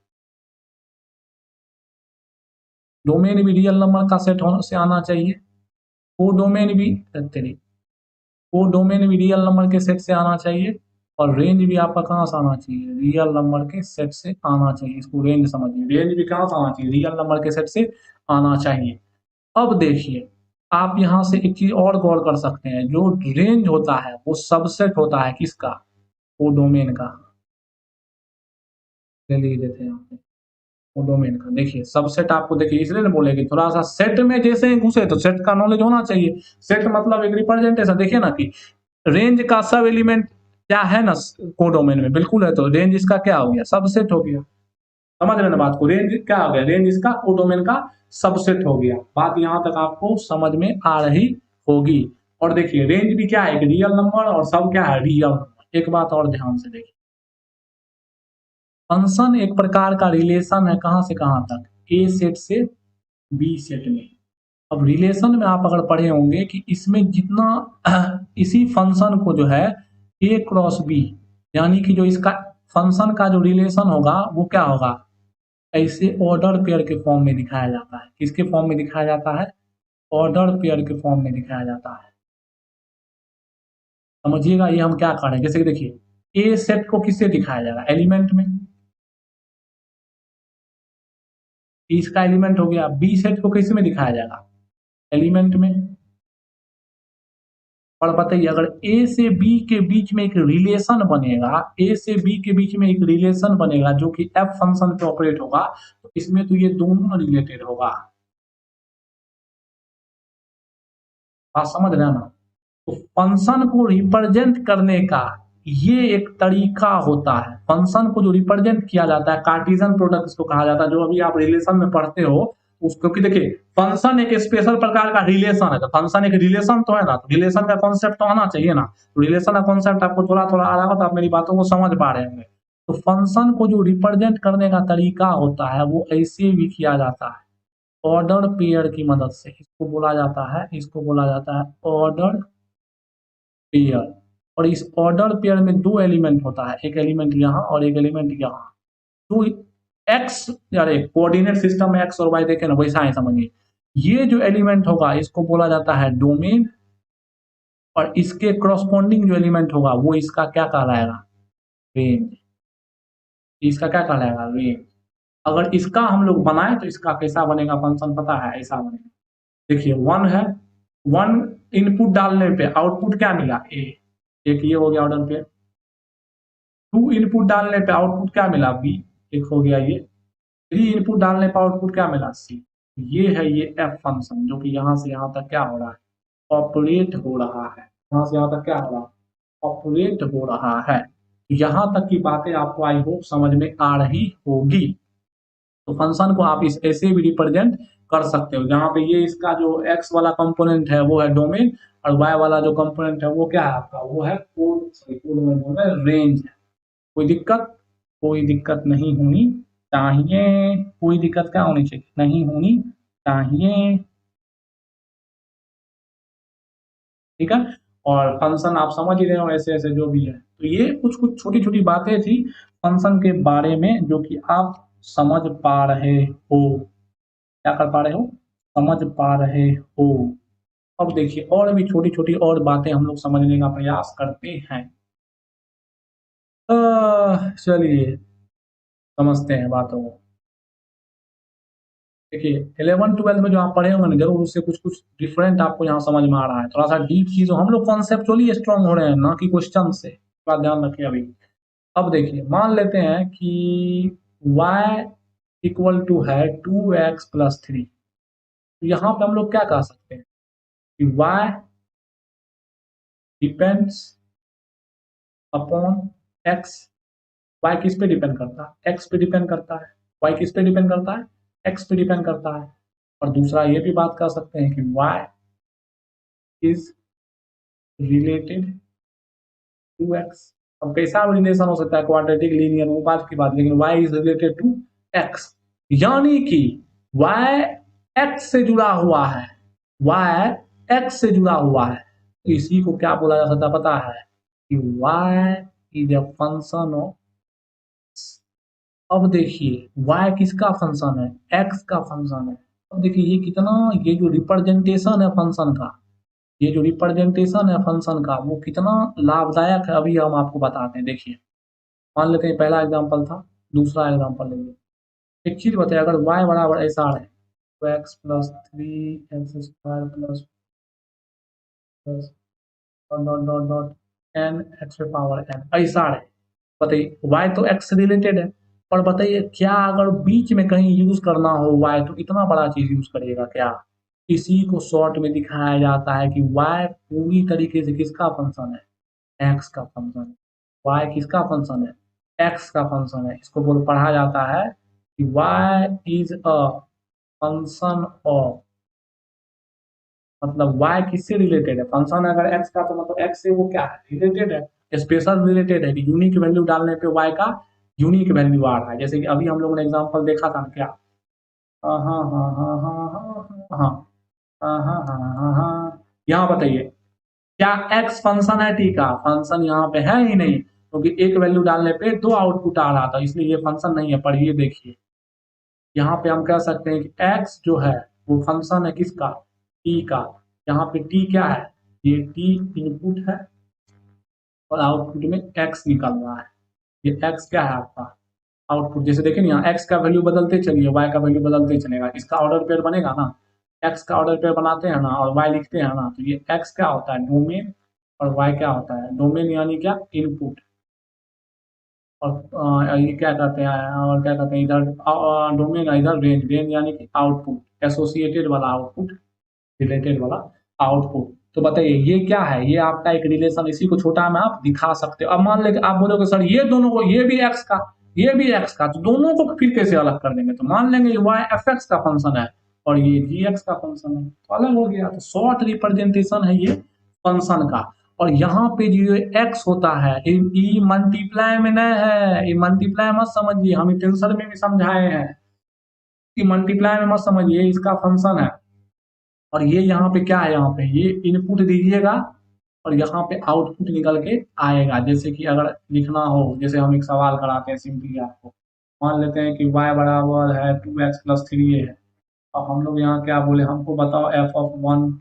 डोमेन भी रियल नंबर का सेट होने से आना चाहिए। को डोमेन भी तेरी को डोमेन भी रियल नंबर के सेट से आना चाहिए। और रेंज भी आपका कहाँ से आना चाहिए? रियल नंबर के सेट से आना चाहिए। इसको रेंज समझिए, रेंज भी कहाँ से आना चाहिए? रियल नंबर के सेट से आना चाहिए। अब देखिए, आप यहाँ से एक चीज और गौर कर सकते हैं, जो रेंज होता है वो सबसेट होता है किसका? वो डोमेन का। ले लीजिए थे यहाँ पे वो डोमेन का। देखिए सबसेट आपको, देखिए इसलिए ना बोले कि थोड़ा सा सेट में जैसे ही घुसे तो सेट का नॉलेज होना चाहिए। सेट मतलब एक रिप्रेजेंटेशन। देखिए ना कि रेंज का सब एलिमेंट क्या है ना कोडोमेन में, बिल्कुल है। तो रेंज इसका क्या हो गया? सबसेट हो गया। समझ रहे ना बात को? रेंज क्या हो गया? रेंज इसका कोडोमेन का सबसेट हो गया। बात यहां तक आपको समझ में आ रही होगी। और देखिए रेंज भी क्या है? एक रियल नंबर, और सब क्या है? Real number. एक बात और ध्यान से देखिए, फंक्शन एक प्रकार का रिलेशन है, कहां से कहां तक? ए सेट से बी सेट में। अब रिलेशन में आप अगर पढ़े होंगे कि इसमें जितना इसी फंक्शन को जो है ए क्रॉस बी, यानी कि जो इसका फंक्शन का जो रिलेशन होगा वो क्या होगा? ऐसे ऑर्डर पेयर के फॉर्म में दिखाया जाता है। किसके फॉर्म में दिखाया जाता है? ऑर्डर पेयर के फॉर्म में दिखाया जाता है। समझिएगा ये हम क्या कर रहे हैं। जैसे कि देखिए ए सेट को किससे दिखाया जाएगा? एलिमेंट में, इसका एलिमेंट हो गया। बी सेट को किस में दिखाया जाएगा? एलिमेंट में। और बताइए अगर ए से बी के बीच में एक रिलेशन बनेगा, ए से बी के बीच में एक रिलेशन बनेगा जो कि एफ फंक्शन पे ऑपरेट होगा, तो इसमें तो ये दोनों रिलेटेड होगा। बात समझ रहे हैं ना? तो फंक्शन को रिप्रेजेंट करने का ये एक तरीका होता है। फंक्शन को जो रिप्रेजेंट किया जाता है, कार्टेशियन प्रोडक्ट इसको कहा जाता है, जो अभी आप रिलेशन में पढ़ते हो उसको। क्योंकि देखिए फंक्शन एक स्पेशल प्रकार का रिलेशन है, तो फंक्शन एक रिलेशन तो है ना, तो रिलेशन का कॉन्सेप्ट तो आना चाहिए ना। तो रिलेशन का कॉन्सेप्ट आपको थोड़ा थोड़ा आ रहा होगा तो आप मेरी बातों को समझ पा रहे होंगे। तो फंक्शन को जो रिप्रेजेंट करने का तरीका होता है वो ऐसे भी किया जाता है, ऑर्डर पेयर की मदद से। इसको बोला जाता है, इसको बोला जाता है ऑर्डर पेयर। और इस ऑर्डर पेयर में दो एलिमेंट होता है, एक एलिमेंट यहाँ और एक एलिमेंट यहाँ। तो एक्स, यार कोऑर्डिनेट सिस्टम में एक्स और वाई देखे ना, वैसा है समझिए। ये जो एलिमेंट होगा इसको बोला जाता है डोमेन, और इसके क्रॉसपोंडिंग जो एलिमेंट होगा वो इसका क्या कहलाएगा? रेंज। इसका क्या कहलाएगा? रेंज। अगर इसका हम लोग बनाए तो इसका कैसा बनेगा फंक्शन पता है? ऐसा बनेगा। देखिए वन है, वन इनपुट डालने पे आउटपुट क्या मिला? ए। एक ये हो गया ऑर्डर पे। टू इनपुट डालने पे आउटपुट क्या मिला? बी। एक हो गया ये। 3 इनपुट डालने पर आउटपुट क्या मिला, सी। ये है ये एफ फंक्शन जो कि यहाँ से यहाँ तक क्या हो रहा है, ऑपरेट हो रहा है। यहाँ से यहाँ तक क्या हो रहा है, ऑपरेट हो रहा है। यहाँ तक की बातें आपको आई होप समझ में आ रही होगी। तो फंक्शन को आप इस ऐसे भी रिप्रेजेंट कर सकते हो, जहाँ पे ये इसका जो एक्स वाला कंपोनेंट है वो है डोमेन, और वाई वाला जो कंपोनेंट है वो क्या है आपका, वो है कोड, सॉरी कोड में बोल रहे हैं, रेंज है। कोई दिक्कत, कोई दिक्कत नहीं होनी चाहिए, कोई दिक्कत क्या होनी चाहिए, नहीं होनी चाहिए, ठीक है। और फंक्शन आप समझ ही रहे हो, ऐसे ऐसे जो भी है। तो ये कुछ कुछ छोटी छोटी बातें थी फंक्शन के बारे में जो कि आप समझ पा रहे हो, क्या कर पा रहे हो, समझ पा रहे हो। अब देखिए और भी छोटी छोटी और बातें हम लोग समझने का प्रयास करते हैं। चलिए समझते हैं बातों को। देखिए 11-12 में जो आप पढ़े होंगे ना, जरूर उससे कुछ कुछ डिफरेंट आपको यहाँ समझ में आ रहा है, थोड़ा सा डीप चीज हो। हम लोग कॉन्सेप्चुअली स्ट्रांग हो रहे हैं, ना कि क्वेश्चन से, थोड़ा ध्यान रखिए अभी। अब देखिए मान लेते हैं कि y इक्वल टू है 2x+3। तो यहाँ पे हम लोग क्या कह सकते हैं कि y depends upon x। y किस पे डिपेंड करता है, x पे डिपेंड करता है। y किस पे डिपेंड करता है, x पे डिपेंड करता है। और दूसरा ये भी बात कर सकते हैं कि y is related to x। अब कैसा रिलेशन हो सकता है, क्वाड्रेटिक, लीनियर, वो बात की बात, लेकिन y is related to x, यानी कि y x से जुड़ा हुआ है, y x से जुड़ा हुआ है। तो इसी को क्या बोला जा सकता है पता है, कि y is a function of. अब देखिए y किसका फंक्शन है, x का फंक्शन है। अब देखिए ये कितना, ये जो रिप्रेजेंटेशन है फंक्शन का, ये जो रिप्रेजेंटेशन है फंक्शन का, वो कितना लाभदायक है, अभी हम आपको बताते हैं। देखिए मान लेते हैं पहला एग्जांपल था, दूसरा एग्जांपल लेंगे। एक चीज बताइए, अगर y बराबर ऐसा है तो x+3 x² plus dot dot dot n x पे पावर n ऐसा है। बताइए y तो x से रिलेटेड है, पर बताइए क्या अगर बीच में कहीं यूज करना हो y, तो इतना बड़ा चीज यूज करिएगा क्या। इसी को शॉर्ट में दिखाया जाता है कि y पूरी तरीके से किसका फंक्शन है, x का फंक्शन है। y किसका फंक्शन है, x का फंक्शन है। इसको बोल पढ़ा जाता है कि y is a function of, मतलब y किससे रिलेटेड है, फंक्शन अगर x का, तो मतलब x से वो क्या है, रिलेटेड है, स्पेशल रिलेटेड है, कि यूनिक वैल्यू डालने पे y का यूनिक वैल्यू आ रहा है। जैसे कि अभी हम लोगों ने एग्जांपल देखा था ना, क्या, हाँ हाँ हाँ हाँ हाँ हाँ हाँ हाँ हाँ हाँ हाँ हाँ। यहाँ बताइए क्या x फंक्शन है, t का फंक्शन यहाँ पे है ही नहीं, क्योंकि एक वैल्यू डालने पे दो आउटपुट आ रहा था, इसलिए ये फंक्शन नहीं है। पढ़िए देखिए, यहाँ पे हम कह सकते हैं कि x जो है वो फंक्शन है किसका, t का। यहाँ पे t क्या है, ये t इनपुट है, और आउटपुट में x निकल रहा है। ये x क्या है आपका आउटपुट। जैसे देखिए यहाँ x का वैल्यू बदलते चलिए, y का वैल्यू बदलते चलेगा, इसका ऑर्डर पेयर बनेगा ना, x का ऑर्डर पेयर बनाते हैं ना और y लिखते हैं ना, तो ये x क्या होता है डोमेन, और y क्या होता है, डोमेन यानी क्या इनपुट, और ये क्या कहते हैं, और क्या कहते हैं इधर डोमेन, इधर रेंज, रेंज यानी कि आउटपुट, एसोसिएटेड वाला आउटपुट, रिलेटेड वाला आउटपुट। तो बताइए ये क्या है, ये आपका एक रिलेशन, इसी को छोटा में आप दिखा सकते हो। अब मान लें आप बोलोगे सर ये दोनों को, ये भी एक्स का, ये भी एक्स का, तो दोनों को फिर कैसे अलग कर देंगे, तो मान लेंगे वाई एफ एक्स का फंक्शन है और ये जी एक्स का फंक्शन है, तो अलग हो गया। तो शॉर्ट रिप्रेजेंटेशन है ये फंक्शन का। और यहाँ पे जो एक्स होता है ये मल्टीप्लाई में नहीं है, ये मल्टीप्लाई मत समझिए, हम टेंसर में भी समझाए हैं कि मल्टीप्लाई में मत समझिए, इसका फंक्शन है। और ये यहाँ पे क्या है, यहाँ पे ये इनपुट दीजिएगा और यहाँ पे आउटपुट निकल के आएगा। जैसे कि अगर लिखना हो, जैसे हम एक सवाल कराते हैं सिंपली आपको, मान लेते हैं कि y बराबर है 2x+3 है। अब हम लोग यहाँ क्या बोले, हमको बताओ f(1),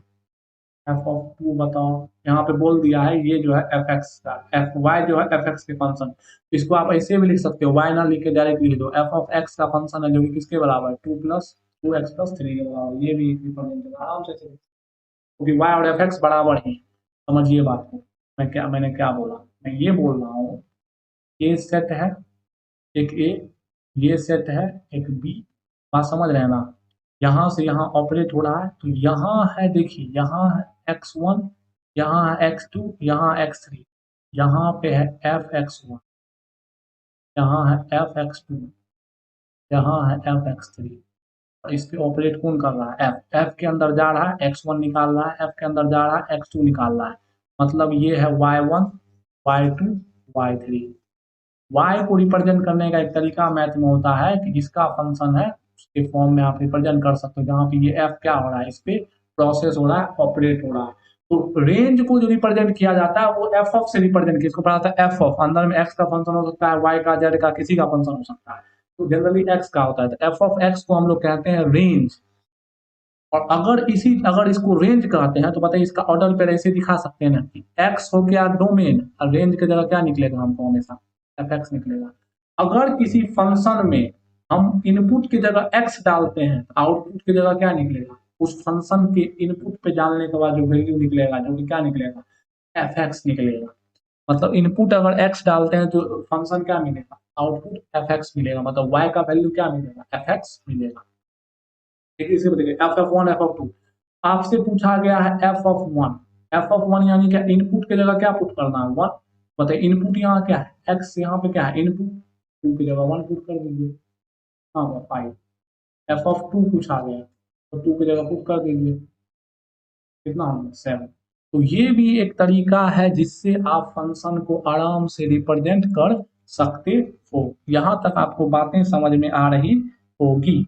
f(2) बताओ। यहाँ पे बोल दिया है ये जो है f(x) का, y जो है f(x) के फंक्शन। इसको आप ऐसे भी लिख सकते हो, y ना लिख के डायरेक्ट लिख दो, f(x) का फंक्शन है जो कि किसके बराबर है, 2x+3 के बराबर। ये भी रिप्रेजेंट आराम से चले, क्योंकि y और एफ एक्स बराबर ही। समझिए बात को, मैंने क्या बोला, मैं ये बोल रहा हूँ, ए सेट है, एक ए ये सेट है एक बी, बात समझ रहे हैं ना। यहाँ से यहाँ ऑपरेट हो रहा है, तो यहाँ है देखिए, यहाँ है x1, यहाँ है x2, यहाँ x3, यहाँ पे है f(x1), यहाँ है f(x2), यहाँ है f(x3), और इस पे ऑपरेट कौन कर रहा है, f के अंदर जा रहा है x1 निकाल रहा है, f के अंदर जा रहा है x2 निकाल रहा है, मतलब ये है y1, y2, y3। y को रिप्रेजेंट करने का एक तरीका मैथ में होता है कि जिसका फंक्शन है उसके फॉर्म में आप रिप्रेजेंट कर सकते हो, जहाँ पे ये f क्या हो रहा है, इस पे प्रोसेस हो रहा है, ऑपरेट हो रहा है। तो रेंज को जो रिप्रेजेंट किया जाता है वो एफ ऑफ से रिप्रेजेंट किया, इसको पढ़ा जाता है एफ ऑफ, अंदर में एक्स का फंक्शन हो सकता है, वाई का, जेड का, किसी का फंक्शन हो सकता है, तो जनरली एक्स का होता है, तो एफ ऑफ एक्स को हम लोग कहते हैं रेंज। और अगर इसको रेंज कहते हैं तो बताइए इसका ऑर्डर पर ऐसे दिखा सकते हैं ना कि एक्स हो गया डोमेन, और रेंज की जगह क्या निकलेगा हमको हमेशा एफ एक्स निकलेगा। अगर किसी फंक्शन में हम इनपुट की जगह एक्स डालते हैं तो आउटपुट की जगह क्या निकलेगा, उस फंक्शन के इनपुट पे डालने के बाद जो वैल्यू निकलेगा, जो कि क्या निकलेगा, एफ एक्स निकलेगा। मतलब इनपुट अगर एक्स डालते हैं तो फंक्शन क्या मिलेगा, आउटपुट एफ एक्स मिलेगा, मतलब वाई का वैल्यू क्या मिलेगा, एफ एक्स मिलेगा। ठीक है, इसे बताइए F of one, F of two. आपसे पूछा गया है F of one, F of one यानी क्या, इनपुट की जगह क्या पुट करना है, वन। बताइए इनपुट यहाँ क्या है, एक्स, यहाँ पे क्या है इनपुट, टू की जगह वन पुट कर दीजिए, हाँ फाइव। एफ ऑफ टू पूछा गया तो टू की जगह पुट कर दीजिए, कितना होगा, सेवन। तो ये भी एक तरीका है जिससे आप फंक्शन को आराम से रिप्रेजेंट कर सकते हो। यहाँ तक आपको बातें समझ में आ रही होगी,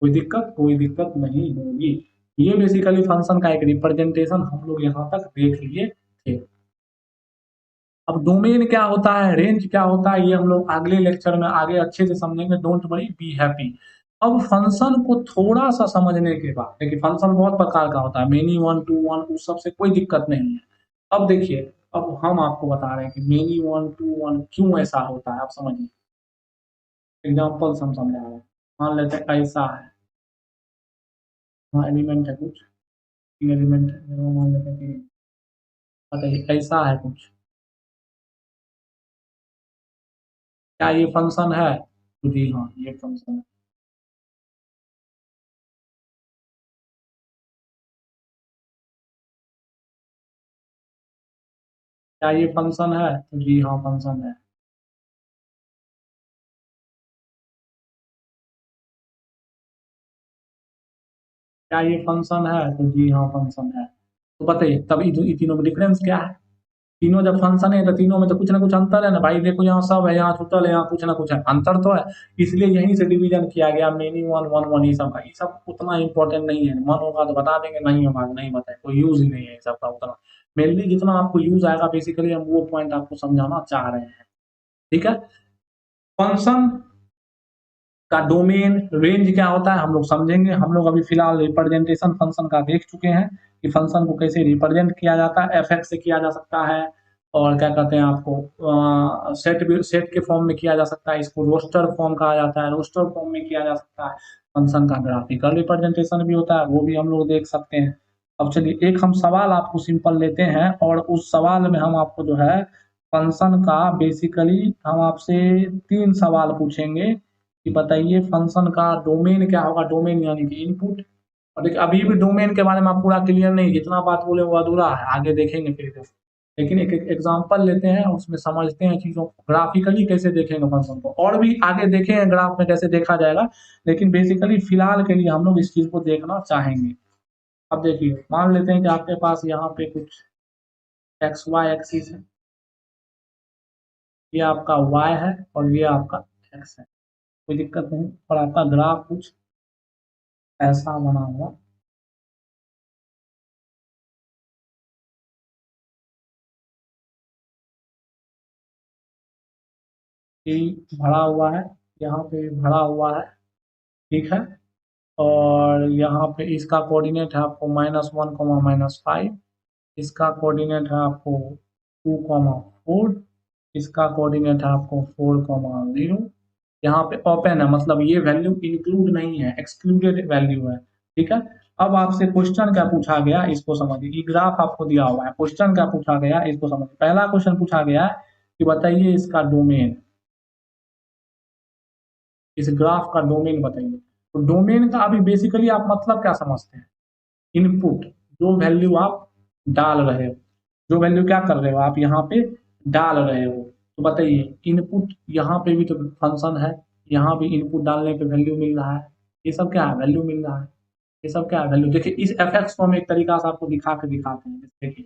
कोई दिक्कत नहीं होगी। ये बेसिकली फंक्शन का एक रिप्रेजेंटेशन हम लोग यहाँ तक देख लिए थे। अब डोमेन क्या होता है, रेंज क्या होता है, ये हम लोग अगले लेक्चर में आगे अच्छे से समझेंगे, डोंट वरी बी हैप्पी। अब फंक्शन को थोड़ा सा समझने के बाद, देखिए फंक्शन बहुत प्रकार का होता है, मेनी वन, टू वन, उस सबसे कोई दिक्कत नहीं है। अब देखिए, अब हम आपको बता रहे हैं कि मेनी वन, टू वन क्यों ऐसा होता है, आप समझिए। एग्जाम्पल हम समझा रहे हैं, मान लेते हैं ऐसा है, हाँ एलिमेंट है कुछ, तीन एलिमेंट है, मान लेते हैं तीन, बताइए ऐसा है कुछ, क्या ये फंक्शन है, तो जी हाँ ये फंक्शन है। क्या ये फंक्शन है, तो जी हाँ फंक्शन है। क्या ये फंक्शन है, तो जी हाँ फंक्शन है। तो बताइए तब ये तीनों में डिफरेंस क्या है, तीनों जब फंक्शन है तो तीनों में तो कुछ ना कुछ अंतर है ना भाई, देखो यहाँ सब है, यहाँ टोटल है, यहाँ कुछ ना कुछ है, अंतर तो है। इसलिए यहीं से डिवीजन किया गया, मेनी वन, वन वन, ये सब का, ये सब उतना इंपॉर्टेंट नहीं है, मन होगा तो बता देंगे, नहीं होगा तो नहीं बताए, कोई यूज ही नहीं है ये सब का उतना। मेनली जितना आपको यूज आएगा बेसिकली हम वो पॉइंट आपको समझाना चाह रहे हैं। ठीक है, फंक्शन का डोमेन, रेंज क्या होता है हम लोग समझेंगे। हम लोग अभी फिलहाल रिप्रेजेंटेशन फंक्शन का देख चुके हैं कि फंक्शन को कैसे रिप्रेजेंट किया जाता है, एफ एक्स से किया जा सकता है, और क्या कहते हैं आपको सेट के फॉर्म में किया जा सकता है, इसको रोस्टर फॉर्म कहा जाता है, रोस्टर फॉर्म में किया जा सकता है। फंक्शन का ग्राफिकल रिप्रेजेंटेशन भी होता है, वो भी हम लोग देख सकते हैं। अब चलिए एक हम सवाल आपको सिंपल लेते हैं, और उस सवाल में हम आपको जो है फंक्शन का बेसिकली हम आपसे तीन सवाल पूछेंगे कि बताइए फंक्शन का डोमेन क्या होगा, डोमेन यानी कि इनपुट। और देखिए अभी भी डोमेन के बारे में आप पूरा क्लियर नहीं, जितना बात बोले वो अधूरा है, आगे देखेंगे फिर इधर। लेकिन एक एग्जांपल लेते हैं, उसमें समझते हैं चीजों को, ग्राफिकली कैसे देखेंगे फंक्शन को, और भी आगे देखेंगे ग्राफ में कैसे देखा जाएगा, लेकिन बेसिकली फिलहाल के लिए हम लोग इस चीज को देखना चाहेंगे। अब देखिए मान लेते हैं कि आपके पास यहाँ पे कुछ एक्स वाई एक्सिस है, ये आपका वाई है और ये आपका एक्स है, कोई दिक्कत नहीं, और आपका ग्राफ कुछ ऐसा बना हुआ, कि भरा हुआ है, यहाँ पे भरा हुआ है, ठीक है। और यहाँ पे इसका कोऑर्डिनेट है आपको -1, -5, इसका कोऑर्डिनेट है आपको 2, 4, इसका कोऑर्डिनेट है आपको 4, 0। यहाँ पे ओपन है, मतलब ये वैल्यू इंक्लूड नहीं है, एक्सक्लूडेड वैल्यू है, ठीक है। अब आपसे क्वेश्चन क्या पूछा गया, इसको समझिए, ये ग्राफ आपको दिया हुआ है, क्वेश्चन क्या पूछा गया इसको समझिए। पहला क्वेश्चन पूछा गया है कि बताइए इसका डोमेन, इस ग्राफ का डोमेन बताइए। तो डोमेन का अभी बेसिकली आप मतलब क्या समझते हैं? इनपुट, जो वैल्यू आप डाल रहे हो, जो वैल्यू क्या कर रहे हो आप यहाँ पे डाल रहे हो। तो बताइए इनपुट, यहाँ पे भी तो फंक्शन है, यहाँ भी इनपुट डालने पे वैल्यू मिल रहा है, ये सब क्या है? वैल्यू मिल रहा है। ये सब क्या है? वैल्यू। देखिए इस एफ एक्स को हम एक तरीका से आपको दिखा के दिखाते हैं। देखिए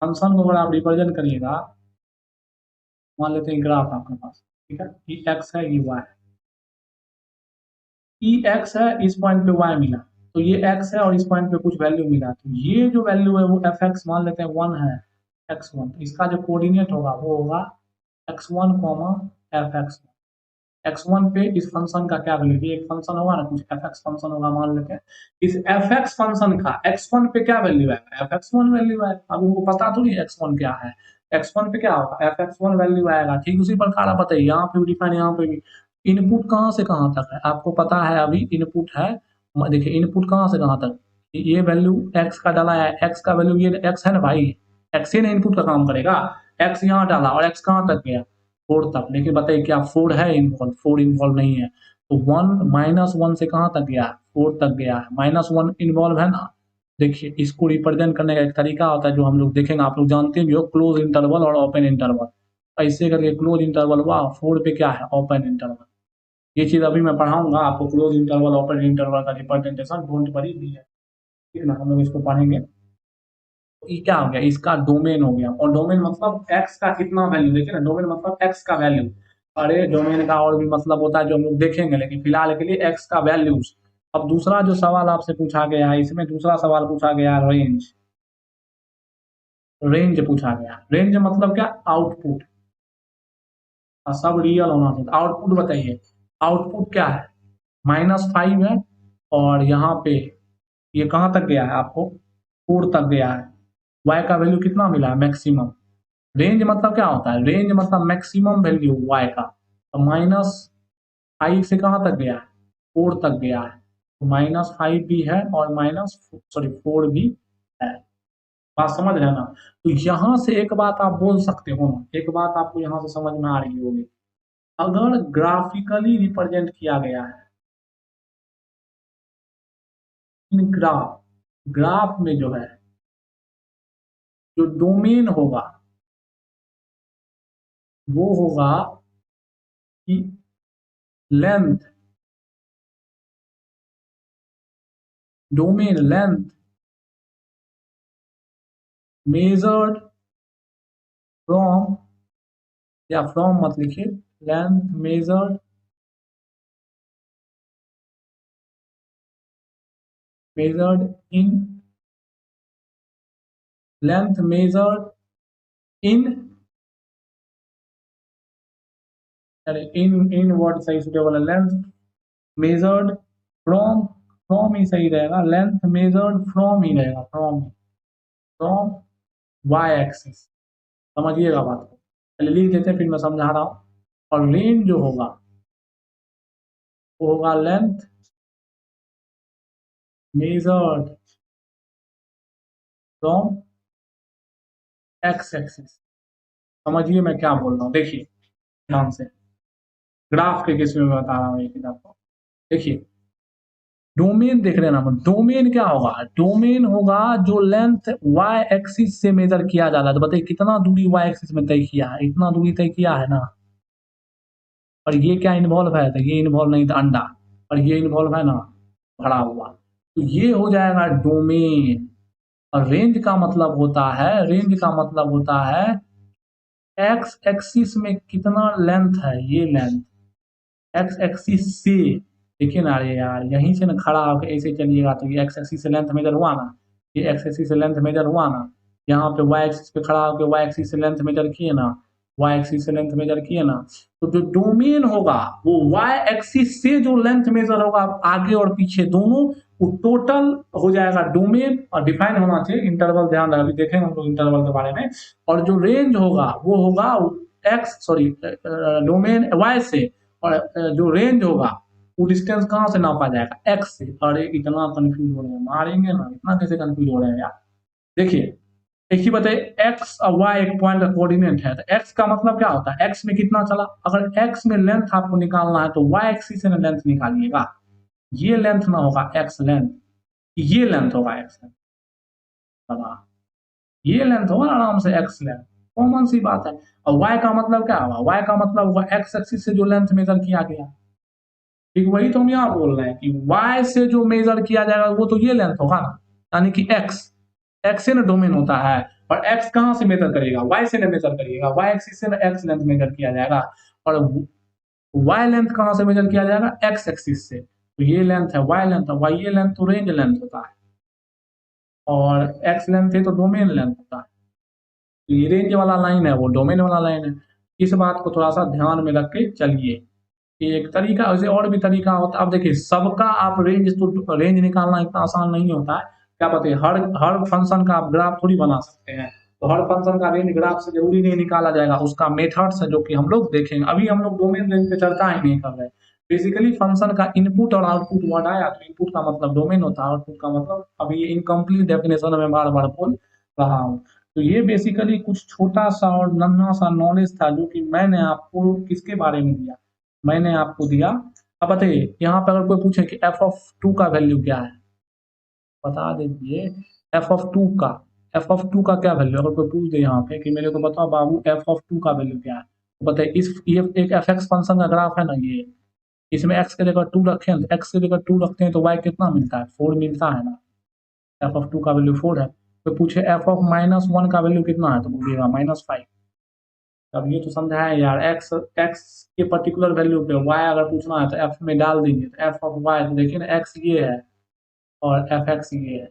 फंक्शन को अगर आप रिप्रेजेंट करिएगा, मान लेते हैं ग्राफ आपके पास, ठीक है, ई एक्स है, ये वाई है, ई एक्स है, इस पॉइंट पे वाई मिला, तो ये एक्स है और इस पॉइंट पे कुछ वैल्यू मिला, तो ये जो वैल्यू है वो एफ एक्स मान लेते हैं 1 है, एक्स वन, तो इसका जो कोऑर्डिनेट होगा वो होगा x one comma F x. X one पे इस फंक्शन का क्या वैल्यू, ये एक फंक्शन होगा ना, कुछ एफ एक्स फंक्शन होगा मान लेते हैं, इस एफ एक्स फंक्शन का एक्स वन पे क्या वैल्यू है? एफ एक्स वन वैल्यू है। अब उनको पता थोड़ी एक्स वन क्या है, एक्स वन पे क्या होगा? एफ एक्स वन वैल्यू आएगा। ठीक उसी प्रकार आप बताइए यहाँ पे भी डिफाइन, यहाँ पे भी इनपुट कहाँ से कहाँ तक है आपको पता है? अभी इनपुट है, देखिए इनपुट कहाँ से कहाँ तक, ये वैल्यू एक्स का डाला है, एक्स का वैल्यू ये एक्स है ना भाई, एक्स ही ना इनपुट का काम करेगा। एक्स यहाँ डाला और एक्स कहाँ तक गया? 4 तक। लेकिन बताइए क्या 4 है इन्वॉल्व? 4 इन्वॉल्व नहीं है। तो 1 माइनस 1 से कहाँ तक गया? 4 तक गया है। माइनस 1 इन्वॉल्व है ना। देखिए इसको रिप्रेजेंट करने का एक तरीका होता है जो हम लोग देखेंगे, आप लोग जानते भी हो, क्लोज इंटरवल और ओपन इंटरवल। ऐसे करके क्लोज इंटरवल हुआ, 4 पे क्या है? Open interval. ये चीज अभी मैं पढ़ाऊंगा आपको, क्लोज इंटरवल ओपन इंटरवल का रिप्रेजेंटेशन, डोंट वरी भी है, ठीक है ना, हम लोग इसको पढ़ेंगे। तो ये क्या हो गया? इसका डोमेन हो गया, और डोमेन मतलब एक्स का कितना वैल्यू, देखिए ना, डोमेन मतलब एक्स का वैल्यू। अरे डोमेन का और भी मतलब होता है जो हम लोग देखेंगे, लेकिन फिलहाल के लिए एक्स का वैल्यूज। अब दूसरा जो सवाल आपसे पूछा गया है, इसमें दूसरा सवाल पूछा गया है रेंज। रेंज पूछा गया, रेंज मतलब क्या? आउटपुट। सब रियल होना चाहिए। आउटपुट बताइए, आउटपुट क्या है? -5 है, और यहाँ पे ये कहाँ तक गया है आपको? 4 तक गया है। y का वैल्यू कितना मिला है? मैक्सिमम। रेंज मतलब क्या होता है? रेंज मतलब मैक्सिमम वैल्यू y का। तो -5 से कहाँ तक गया है? 4 तक गया है। तो -5 भी है और माइनस सॉरी 4 भी है। बात समझ रहे हैं ना? तो यहाँ से एक बात आप बोल सकते हो ना, एक बात आपको यहाँ से समझ में आ रही होगी, अगर ग्राफिकली रिप्रेजेंट किया गया है इन ग्राफ, ग्राफ में जो है, जो डोमेन होगा वो होगा कि length, domain length measured from, या फ्रॉम मत लिखिए, length measured, measured in, length measured in, अरे इन वर्ड सही सुटेबल है, length measured from, from he सही रहेगा, लेंथ मेजर्ड फ्रॉम ही रहेगा, फ्रॉम, फ्रॉम वाई एक्सिस। समझिएगा बात को, पहले लिख देते हैं फिर मैं समझा रहा हूँ। और रेंज जो होगा वो होगा length measured from x axis. समझिए मैं क्या बोल रहा हूँ, देखिए ध्यान से, ग्राफ के केस में मैं बता रहा हूँ एक आपको। देखिए डोमेन देख रहे हैं ना, डोमेन क्या होगा? डोमेन होगा जो लेंथ y एक्सिस से मेजर किया जा रहा है। तो बताइए कितना दूरी y एक्सिस में तय किया है? इतना दूरी तय किया है ना। और ये क्या इन्वॉल्व है? तो ये इन्वॉल्व नहीं था अंडा, और ये इन्वॉल्व है ना भरा हुआ। तो ये हो जाएगा डोमेन। और रेंज का मतलब होता है, रेंज का मतलब होता है एक्स एक्सिस में कितना लेंथ है, ये लेंथ एक्स एक्सिस से। देखिए ना, अरे यार यहीं से ना खड़ा होकर ऐसे चलिएगा तो ये एक्स एक्सिस से लेंथ मेजर हुआ ना, ये एक्स एक्सिस से लेंथ मेजर हुआ ना, यहाँ पे वाई एक्सिस पे खड़ा होकर वाई एक्सिस से लेंथ मेजर किए ना, वाई एक्सिस से लेंथ मेजर किए ना, तो जो डोमेन होगा वो वाई एक्सिस से जो लेंथ मेजर होगा आगे और पीछे दोनों, वो टोटल हो जाएगा डोमेन। और डिफाइन होना चाहिए इंटरवल, ध्यान रखें, अभी देखेंगे हम लोग इंटरवल के बारे में। और जो रेंज होगा वो होगा एक्स सॉरी डोमेन वाई से, और जो रेंज होगा वो डिस्टेंस कहाँ से नापा जाएगा? एक्स से। अरे इतना कंफ्यूज हो रहे हैं, मारेंगे ना, इतना कैसे कंफ्यूज हो रहे हैं यार। देखिए एक ही बताइए, एक्स और वाई एक पॉइंट का कोऑर्डिनेट है, तो एक्स का मतलब क्या होता है, एक्स में कितना चला। अगर एक्स में लेंथ आपको निकालना है तो वाई एक्सिस से ना लेंथ निकालिएगा, ये लेंथ ना होगा एक्स लेंथ, ये लेंथ होगा एक्स लेंथ, ये लेंथ होगा आराम से एक्स लेंथ, कॉमन सी बात है। और वाई का मतलब क्या होगा, वाई का मतलब होगा एक्स एक्सिस से जो लेंथ मेजर किया गया, ठीक वही तो हम यहाँ बोल रहे हैं कि y से जो मेजर किया जाएगा वो तो ये लेंथ होगा ना, यानी कि x, x से ना डोमेन होता है, और x कहाँ से मेजर करिएगा, y से ना मेजर करिएगा, y एक्सिस से ना x लेंथ मेजर किया जाएगा, और y लेंथ कहाँ से मेजर किया जाएगा, x एक्सिस से, तो ये लेंथ है y लेंथ है, y ये लेंथ तो रेंज लेंथ होता है, और x लेंथ है तो डोमेन लेंथ होता है, तो ये रेंज वाला लाइन है वो डोमेन वाला लाइन है। इस बात को थोड़ा सा ध्यान में रख के चलिए, एक तरीका, वैसे और भी तरीका होता है। अब देखिए सबका आप रेंज, तो रेंज निकालना इतना आसान नहीं होता है, क्या पता है हर हर फंक्शन का आप ग्राफ थोड़ी बना सकते हैं, तो हर फंक्शन का रेंज ग्राफ से जरूरी नहीं निकाला जाएगा, उसका मेथड्स है जो कि हम लोग देखेंगे। अभी हम लोग डोमेन रेंज पे चर्चा ही नहीं कर रहे। बेसिकली फंक्शन का इनपुट और आउटपुट वर्ड आया, तो इनपुट का मतलब डोमेन होता है, आउटपुट का मतलब, अभी ये इनकम्प्लीट डेफिनेशन में बार बार बोल रहा हूँ। तो ये बेसिकली कुछ छोटा सा और नन्हा सा नॉलेज था जो कि मैंने आपको किसके बारे में दिया, मैंने आपको दिया। अब बताइए यहाँ पे अगर कोई पूछे कि एफ ऑफ टू का वैल्यू क्या है, बता दीजिए एफ ऑफ टू का, एफ ऑफ टू का क्या वैल्यू, अगर कोई पूछ दे यहाँ पे कि मेरे को बताओ बाबू एफ ऑफ टू का वैल्यू क्या है, तो बताइए इस ये एक एफ एक्स फंक्शन का ग्राफ है ना, ये इसमें एक्स के जगह टू रखें, एक्स के जगह टू रखते हैं तो वाई कितना मिलता है, फोर मिलता है ना, एफ ऑफ टू का वैल्यू फोर है। तो पूछे एफ ऑफ माइनस वन का वैल्यू कितना है, तो बोलिएगा माइनस फाइव। अब ये तो समझा है यार, एक्स एक्स के पर्टिकुलर वैल्यू पे वाई अगर पूछना है तो एफ में डाल दीजिए, तो एफ ऑफ वाई, तो देखिए ना एक्स ये है और एफ एक्स ये है,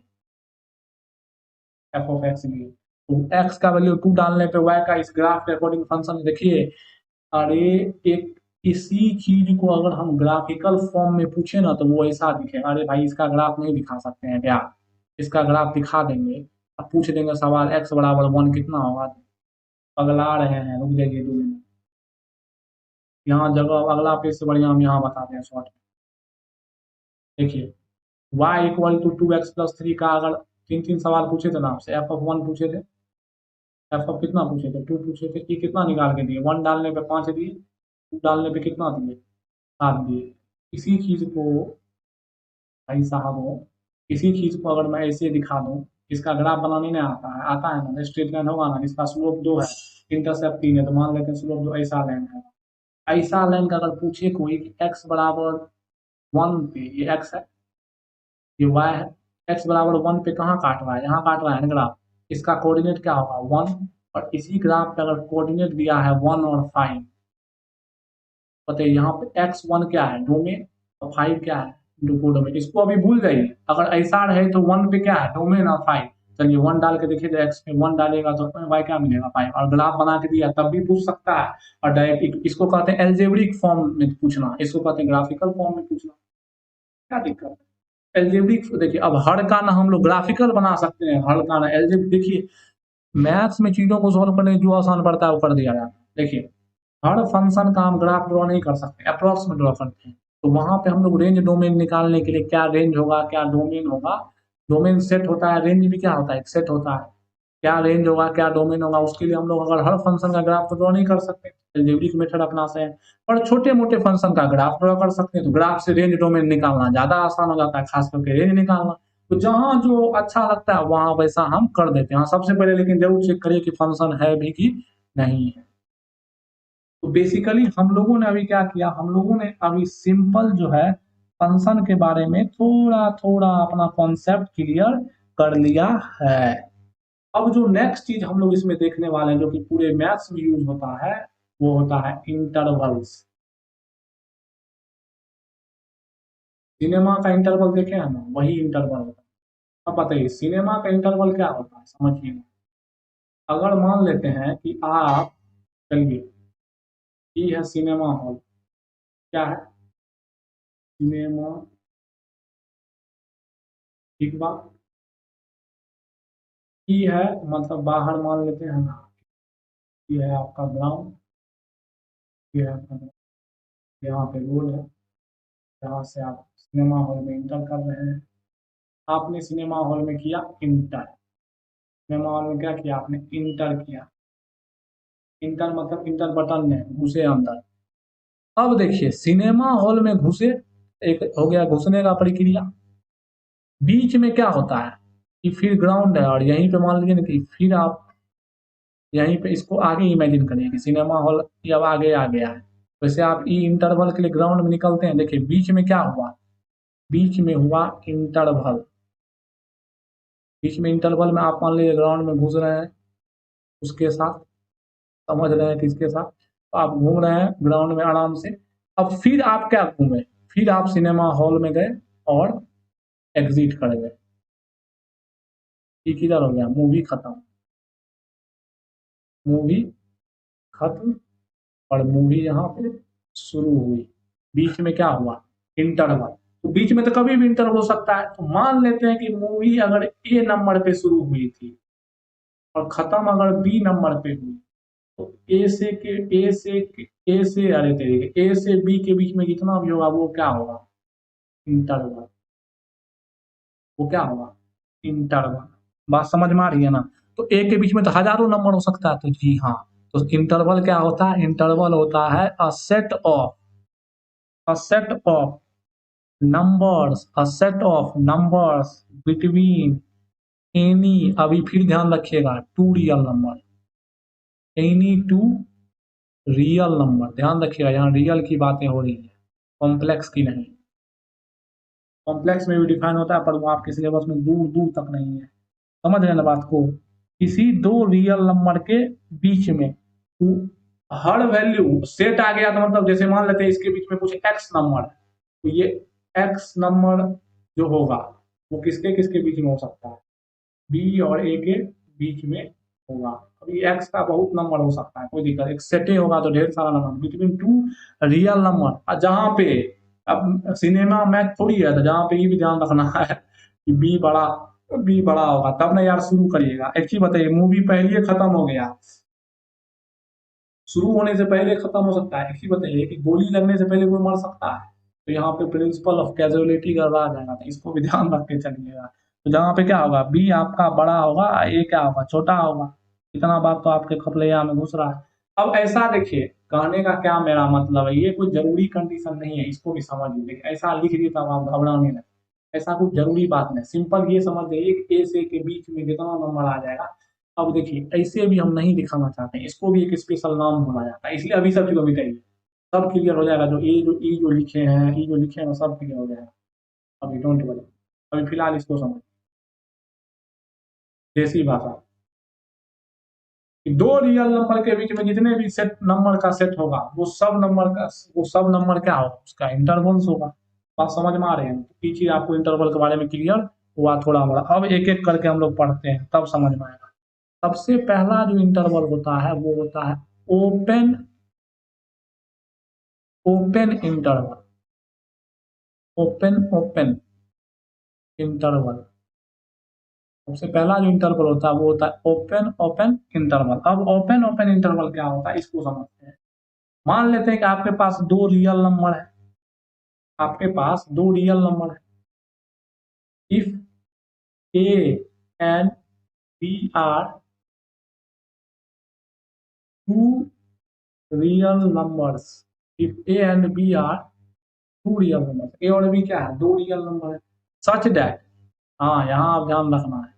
एफ ऑफ एक्स ये, तो एक्स का वैल्यू टू डालने पे वाई का इस ग्राफ के अकॉर्डिंग फंक्शन देखिए। अरे एक इसी चीज को अगर हम ग्राफिकल फॉर्म में पूछे ना तो वो ऐसा दिखे, अरे भाई इसका ग्राफ नहीं दिखा सकते हैं क्या, इसका ग्राफ दिखा देंगे, अब पूछ देंगे सवाल एक्स बराबर वन कितना होगा, पगला रहे हैं, रुक जाइए 2 मिनट, यहाँ जगह अगला पेज से बढ़िया हम यहाँ बताते हैं शॉर्ट में। देखिए y equal to two X plus three का अगर तीन तीन सवाल पूछे थे ना आपसे, एफ ऑफ वन पूछे थे, एफ ऑफ कितना पूछे थे, टू पूछे थे, ये कितना निकाल के दिए, वन डालने पे पाँच दिए, टू डालने पे कितना दिए, सात दिए। इसी चीज को भाई साहब हो, इसी चीज को अगर मैं ऐसे दिखा दूं, इसका ग्राफ बनाने नहीं आता है, आता है ना, स्ट्रेट लाइन होगा ना, इसका स्लोप दो है, इंटरसेप्ट तीन है, तो मान लेते हैं स्लोप दो, ऐसा लाइन है, ऐसा लाइन का अगर पूछे कोई कि एक्स बराबर वन पे, ये एक्स है ये वाई है, एक्स बराबर वन पे कहाँ काट रहा है, यहाँ काट रहा है ना ग्राफ, इसका कोऑर्डिनेट क्या होगा वन, और इसी ग्राफ पे अगर कोऑर्डिनेट दिया है वन और फाइव, बताइए यहाँ पे एक्स वन क्या है डोमेन, और फाइव क्या है डोमेन, इसको अभी भूल जाइए, अगर ऐसा रहे तो वन पे क्या है डोमेन और फाइव, चलिए वन डाल के देखिए, तो एक्स पे वन डालेगा तो वाई क्या मिलेगा फाइव, और ग्राफ बना के दिया तब भी पूछ सकता है, और डायरेक्ट इसको कहते हैं एल्जेब्रिक फॉर्म में पूछना, इसको कहते हैं ग्राफिकल फॉर्म में पूछना, क्या दिक्कत है। एल्जेब्रिक देखिए, अब हर का ना हम लोग ग्राफिकल बना सकते हैं, हर का ना एल्जेब्रिक, देखिए मैथ्स में चीजों को सॉल्व करने जो आसान पड़ता है वो कर दिया जाता है। देखिए हर फंक्शन का हम ग्राफ ड्रॉ नहीं कर सकते, अप्रॉक्स में ड्रॉ करते हैं, तो वहां पे हम लोग रेंज डोमेन निकालने के लिए क्या रेंज होगा क्या डोमेन होगा, डोमेन सेट होता है, रेंज भी क्या होता है एक सेट होता है, क्या रेंज होगा क्या डोमेन होगा, उसके लिए हम लोग अगर हर फंक्शन का ग्राफ तो ड्रॉ नहीं कर सकते, एल्जेब्रिक मेथड अपना से हैं, पर छोटे मोटे फंक्शन का ग्राफ ड्रॉ कर सकते हैं, तो ग्राफ से रेंज डोमेन निकालना ज्यादा आसान हो जाता है, खास करके रेंज निकालना, तो जहां जो अच्छा लगता है वहां वैसा हम कर देते हैं। हाँ, सबसे पहले लेकिन जरूर चेक करिए कि फंक्शन है भी कि नहीं है। तो बेसिकली हम लोगों ने अभी क्या किया, हम लोगों ने अभी सिंपल जो है फंक्शन के बारे में थोड़ा थोड़ा अपना कॉन्सेप्ट क्लियर कर लिया है। अब जो नेक्स्ट चीज हम लोग इसमें देखने वाले हैं जो कि पूरे मैथ्स में यूज होता है, वो होता है इंटरवल्स। सिनेमा का इंटरवल देखे हैं ना, वही इंटरवल होता है। अब बताइए सिनेमा का इंटरवल क्या होता है, समझिए। अगर मान लेते हैं कि आप, चलिए ये है सिनेमा हॉल, क्या है सिनेमा, ठीक बात, ये है मतलब बाहर मान लेते हैं ना, ये है आपका ग्राउंड, ये है आपका ground, यहाँ पे रोड है, यहाँ से आप सिनेमा हॉल में इंटर कर रहे हैं, आपने सिनेमा हॉल में किया इंटर, सिनेमा हॉल में क्या किया आपने, इंटर किया। इंटर मतलब इंटर बटन में घुसे अंदर। अब देखिए सिनेमा हॉल में घुसे, एक हो गया घुसने का प्रक्रिया। बीच में क्या होता है कि फिर ग्राउंड है, और यहीं पे मान लीजिए ना कि फिर आप यहीं पे इसको आगे इमेजिन करिए कि सिनेमा हॉल ये अब आगे आ गया है। वैसे आप ई इंटरवल के लिए ग्राउंड में निकलते हैं, देखिए बीच में क्या हुआ, बीच में हुआ इंटरवल। बीच में इंटरवल में आप मान लीजिए ग्राउंड में घुस रहे हैं उसके साथ, समझ रहे हैं किसके साथ, तो आप घूम रहे हैं ग्राउंड में आराम से। अब फिर आप क्या घूमे, फिर आप सिनेमा हॉल में गए और एग्जिट कर गए। ये किधर हो गया, मूवी खत्म, मूवी खत्म, और मूवी यहाँ पे शुरू हुई। बीच में क्या हुआ, इंटरवल। तो बीच में तो कभी भी इंटरवल हो सकता है। तो मान लेते हैं कि मूवी अगर ए नंबर पे शुरू हुई थी और खत्म अगर बी नंबर पे हुई, तो ए से अरे तेरे ए से बी के बीच में जितना भी होगा वो क्या होगा, इंटरवल। वो क्या होगा, इंटरवल। बात समझ में आ रही है ना। तो ए के बीच में तो हजारों नंबर हो सकता है, तो जी हाँ, तो इंटरवल क्या होता है, इंटरवल होता है a set of numbers between any, अभी फिर ध्यान रखिएगा, two real number, any two real number, ध्यान रखिएगा यहाँ रियल की बातें हो रही है, कॉम्प्लेक्स की नहीं। कॉम्प्लेक्स में भी डिफाइन होता है पर वो आपके सिलेबस में दूर दूर तक नहीं है, समझ रहे हैं ना बात को। किसी दो रियल नंबर के बीच में हर वैल्यू सेट आ गया, तो मतलब जैसे मान लेते हैं इसके बीच में कुछ एक्स नंबर है, तो ये एक्स नंबर जो होगा वो किसके किसके बीच में हो सकता है, बी और ए के बीच में होगा। अभी एक्स का बहुत नंबर हो सकता है, कोई दिक्कत, एक सेटे होगा तो ढेर सारा number between two real number. जहाँ पे अब सिनेमा मैच थोड़ी है, तो जहाँ पे ये भी ध्यान रखना है कि बी बड़ा होगा, तब ना यार शुरू करिएगा। एक चीज बताइए, मूवी पहले ही खत्म हो गया, शुरू होने से पहले खत्म हो सकता है। एक चीज बताइए कि गोली लगने से पहले कोई मर सकता है, तो यहाँ पे प्रिंसिपल ऑफ कैजुअलिटी का आ जाएगा, तो इसको भी ध्यान रख के चलिएगा। तो जहाँ पे क्या होगा, बी आपका बड़ा होगा, ए क्या होगा, छोटा होगा। इतना बात तो आपके खपलैया में घुस रहा है। अब ऐसा देखिए, कहने का क्या मेरा मतलब है, ये कोई जरूरी कंडीशन नहीं है, इसको भी समझ लीजिए। ऐसा लिख दिए तब आप घबराने लगे, ऐसा कुछ जरूरी बात नहीं। सिंपल ये समझ जाइए कि ए से के बीच में जितना नंबर आ जाएगा। अब देखिए ऐसे भी हम नहीं दिखाना चाहते हैं, इसको भी एक स्पेशल नाम बोला जाता है, इसलिए अभी सब चीजों में करिए, सब क्लियर हो जाएगा। जो ई जो लिखे हैं, ई जो लिखे हैं ना, सब क्लियर हो जाएगा। अभी डोंट वरी, अभी फिलहाल इसको समझ, देसी भाषा कि दो रियल नंबर के बीच में जितने भी सेट नंबर का सेट होगा, वो सब नंबर क्या होगा, उसका इंटरवल्स होगा। बात समझ में आ रही है, पीछे आपको इंटरवल के बारे में क्लियर हुआ थोड़ा बड़ा। अब एक एक करके हम लोग पढ़ते हैं तब समझ में आएगा। सबसे पहला जो इंटरवल होता है वो होता है open open interval. Open interval, सबसे पहला जो इंटरवल होता है वो होता है ओपन इंटरवल। अब ओपन इंटरवल क्या होता है इसको समझते हैं। मान लेते हैं कि आपके पास दो रियल नंबर है, आपके पास दो रियल नंबर है। If A and B are two real numbers, if A and B are two real numbers, A और बी क्या है, दो रियल नंबर है। सच दैट, हाँ यहाँ आप ध्यान रखना है,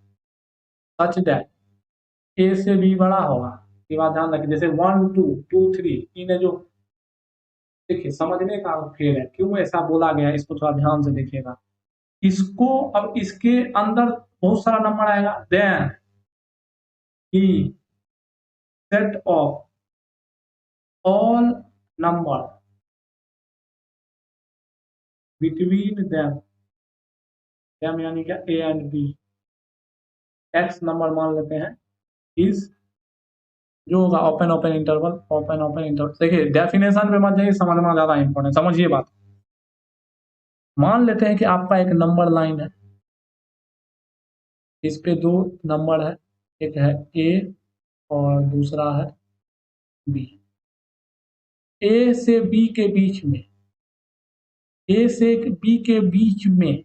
सच दैट ए से बी बड़ा होगा। ये बात ध्यान रखिए, जैसे वन टू टू थ्री, इन जो देखिए समझने का खेल है, क्यों ऐसा बोला गया है इसको थोड़ा ध्यान से देखिएगा। इसको, अब इसके अंदर बहुत सारा नंबर आएगा, देन ही set of all number between them यानी क्या, A and B, X number मान लेते हैं, इज जो होगा ओपन इंटरवल। देखिए डेफिनेशन पे मत जाइए, समझना ज्यादा इंपॉर्टेंट, समझिए बात। मान लेते हैं कि आपका एक नंबर लाइन है, इस पे दो नंबर है, एक है ए और दूसरा है बी। ए से बी के बीच में, ए से बी के बीच में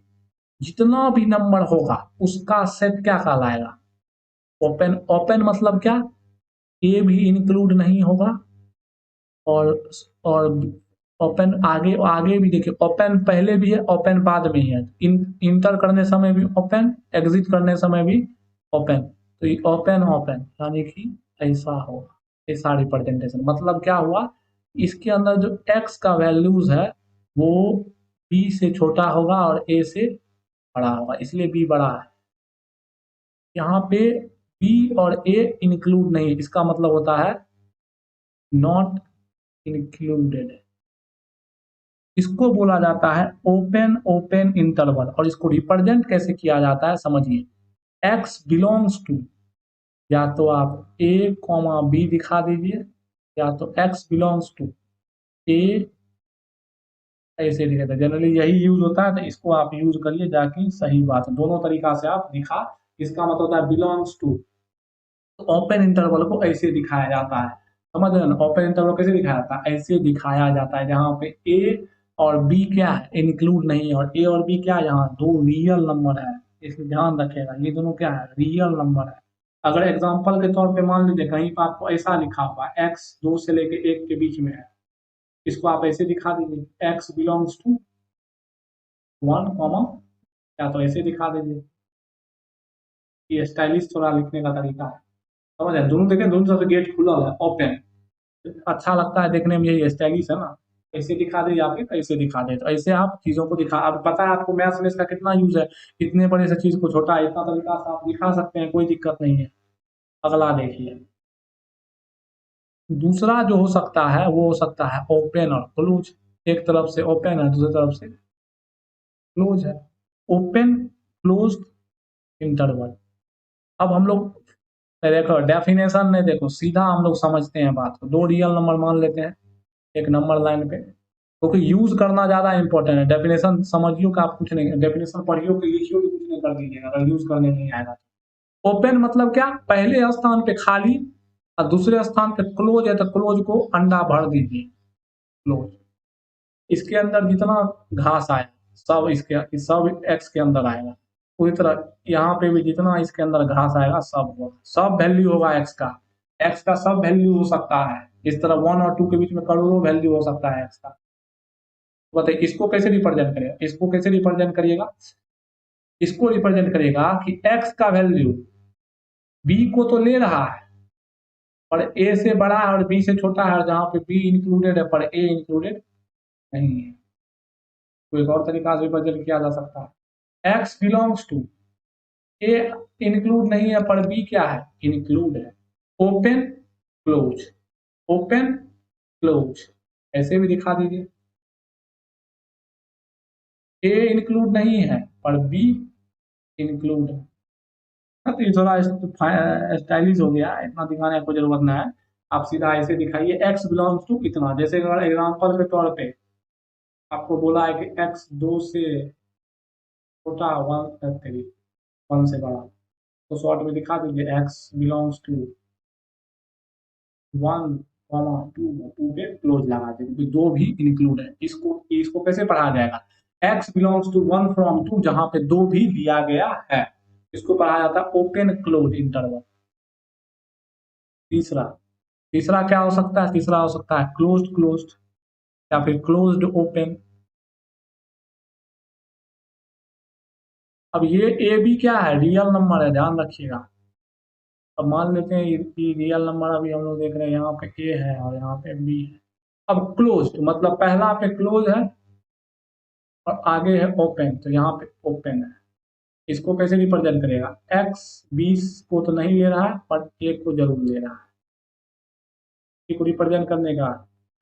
जितना भी नंबर होगा उसका सेट क्या कहलाएगा, ओपन ओपन मतलब क्या, ए भी इंक्लूड नहीं होगा, और और ओपन आगे आगे भी देखिए, ओपन पहले भी है, ओपन बाद में ही है। इंटर करने समय भी ओपन, एग्जिट करने समय भी ओपन। तो ये ओपन ओपन यानी कि ऐसा होगा, ऐसा रिप्रेजेंटेशन। मतलब क्या हुआ, इसके अंदर जो एक्स का वैल्यूज है वो बी से छोटा होगा और ए से बड़ा होगा, इसलिए बी बड़ा है। यहाँ पे बी और ए इंक्लूड नहीं, इसका मतलब होता है नॉट इंक्लूडेड। इसको बोला जाता है ओपन ओपन इंटरवल। और इसको रिप्रेजेंट कैसे किया जाता है समझिए, एक्स बिलोंग्स टू, या तो आप ए कॉमा बी दिखा दीजिए, या तो एक्स बिलोंग्स टू ए, ऐसे दिखाते हैं। जनरली यही यूज होता है, तो इसको आप यूज करिए जाके, सही बात है, दोनों तरीका से आप दिखा। इसका मतलब होता है बिलोंग्स टू। तो ओपन इंटरवल को ऐसे दिखाया जाता है, समझ रहे हैं ना। ओपन इंटरवल कैसे दिखाया जाता है, ऐसे दिखाया जाता है, जहाँ पे ए और बी क्या है, इंक्लूड नहीं है। और ए और बी क्या है, यहाँ दो रियल नंबर है, इसलिए ध्यान रखिएगा, ये दोनों क्या है, रियल नंबर है। अगर एग्जाम्पल के तौर पे मान लीजिए कहीं पर आपको ऐसा लिखा हुआ है एक्स 2 से लेके 1 के बीच में है, इसको आप ऐसे दिखा दीजिए, एक्स बिलोंग्स टू 1 कॉमा, या तो ऐसे दिखा दीजिए। ये स्टाइलिश थोड़ा लिखने का तरीका है, समझ रहे हैं। दोनों देखें, दोनों तरफ से गेट खुला हुआ है, ओपन, अच्छा लगता है देखने में, यही स्टाइलिश है ना। ऐसे दिखा दे या फिर ऐसे दिखा दे, तो ऐसे आप चीजों को दिखा, अब पता है आपको मैथ्स में इसका कितना यूज है। इतने बड़े से चीज को छोटा इतना तरीका से आप दिखा सकते हैं, कोई दिक्कत नहीं है। अगला देखिए, दूसरा जो हो सकता है वो हो सकता है ओपन और क्लोज। एक तरफ से ओपन है, दूसरी तरफ से क्लोज है। Open close interval. अब हम लोग देखो डेफिनेशन में, देखो सीधा हम लोग समझते हैं बात को। दो रियल नंबर मान लेते हैं एक नंबर लाइन पे, क्योंकि यूज करना ज्यादा इंपॉर्टेंट है। डेफिनेशन समझियो का आप कुछ नहीं, डेफिनेशन पढ़ियो कि लिखियो कि कुछ नहीं कर दीजिएगा अगर यूज करने नहीं आएगा। ओपन मतलब क्या, पहले स्थान पे खाली और दूसरे स्थान पे क्लोज है, तो क्लोज को अंडा भर दीजिए, क्लोज। इसके अंदर जितना घास आया सब इसके सब एक्स के अंदर आएगा। पूरी तरह यहाँ पे भी जितना इसके अंदर घास आएगा सब होगा, सब वैल्यू होगा एक्स का। एक्स का सब वैल्यू हो सकता है, इस तरह 1 और 2 के बीच में करोड़ों वैल्यू हो सकता है एक्स का। बताइए इसको कैसे रिप्रेजेंट करेगा, इसको कैसे रिप्रेजेंट करिएगा, इसको रिप्रेजेंट करेगा कि एक्स का वैल्यू बी को तो ले रहा है, और ए से बड़ा है और बी से छोटा है, जहां पे बी इंक्लूडेड है पर ए इंक्लूडेड नहीं है। तो एक और तरीका से रिप्रेजेंट किया जा सकता है, X belongs to A, include नहीं है पर बी क्या है, इंक्लूड है। ओपन क्लोज, ओपन क्लोज, ऐसे भी दिखा दीजिए। ए इंक्लूड नहीं है पर बी इंक्लूड है। हाँ, तो ये थोड़ा स्टाइलिश हो गया, इतना दिखाने की जरूरत नहीं है। आप सीधा ऐसे दिखाइए एक्स बिलोंग्स टू इतना। जैसे अगर एग्जाम्पल के तौर पे आपको बोला है कि एक्स 2 से छोटा, 1 से बड़ा, तो शॉर्ट में दिखा दीजिए एक्स बिलोंग्स टू 1 कॉमा 2, 2 पे क्लोज लगा दीजिए, क्योंकि दो भी इंक्लूड है। इसको इसको कैसे पढ़ा जाएगा, एक्स बिलोंग्स टू 1 फ्रॉम 2, जहां पे दो भी दिया गया है, इसको पढ़ा जाता है ओपन क्लोज इंटरवल। तीसरा, तीसरा क्या हो सकता है, तीसरा हो सकता है क्लोज्ड क्लोज्ड, या फिर क्लोज्ड ओपन। अब ये ए बी क्या है, रियल नंबर है, ध्यान रखिएगा। अब मान लेते हैं ये रियल नंबर, अभी हम लोग देख रहे हैं यहाँ पे ए है और यहाँ पे बी है। अब क्लोज्ड मतलब पहला पे क्लोज है और आगे है ओपन, तो यहाँ पे ओपन है। इसको कैसे रिप्रेजेंट करेगा, एक्स 20 को तो नहीं ले रहा है पर एक को जरूर ले रहा है। इसी को रिप्रेजेंट करने का,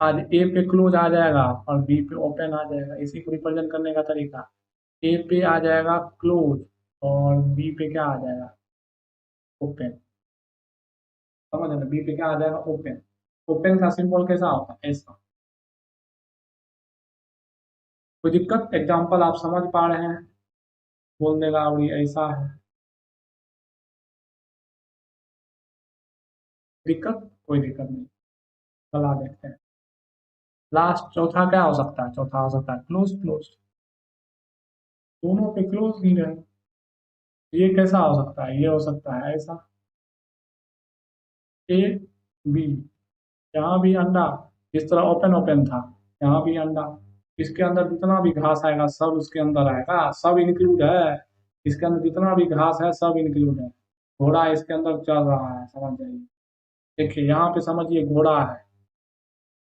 आज ए पे क्लोज आ जाएगा और बी पे ओपन आ जाएगा। इसी को रिप्रेजेंट करने का तरीका, ए पे आ जाएगा क्लोज और बी पे क्या आ जाएगा, ओपन। समझ रहे, बी पे क्या आ जाएगा, ओपन। ओपन का सिंबल कैसा होता है, ऐसा। कोई दिक्कत, एग्जाम्पल आप समझ पा रहे हैं, बोलने का और ये ऐसा है, दिक्कत कोई दिक्कत नहीं। चला देखते हैं, लास्ट चौथा क्या हो सकता है, चौथा हो सकता है क्लोज क्लोज। दोनों पे क्लोज ही रहे, ये कैसा हो सकता है, ये हो सकता है ऐसा। ए बी, यहाँ भी अंडा, इस तरह ओपन ओपन था, यहाँ भी अंडा, इसके अंदर जितना भी घास आएगा सब उसके अंदर आएगा, सब इंक्लूड है, इसके अंदर जितना भी घास है सब इंक्लूड है। घोड़ा इसके अंदर चल रहा है, समझ जाइए। देखिए यहाँ पे समझिए घोड़ा है,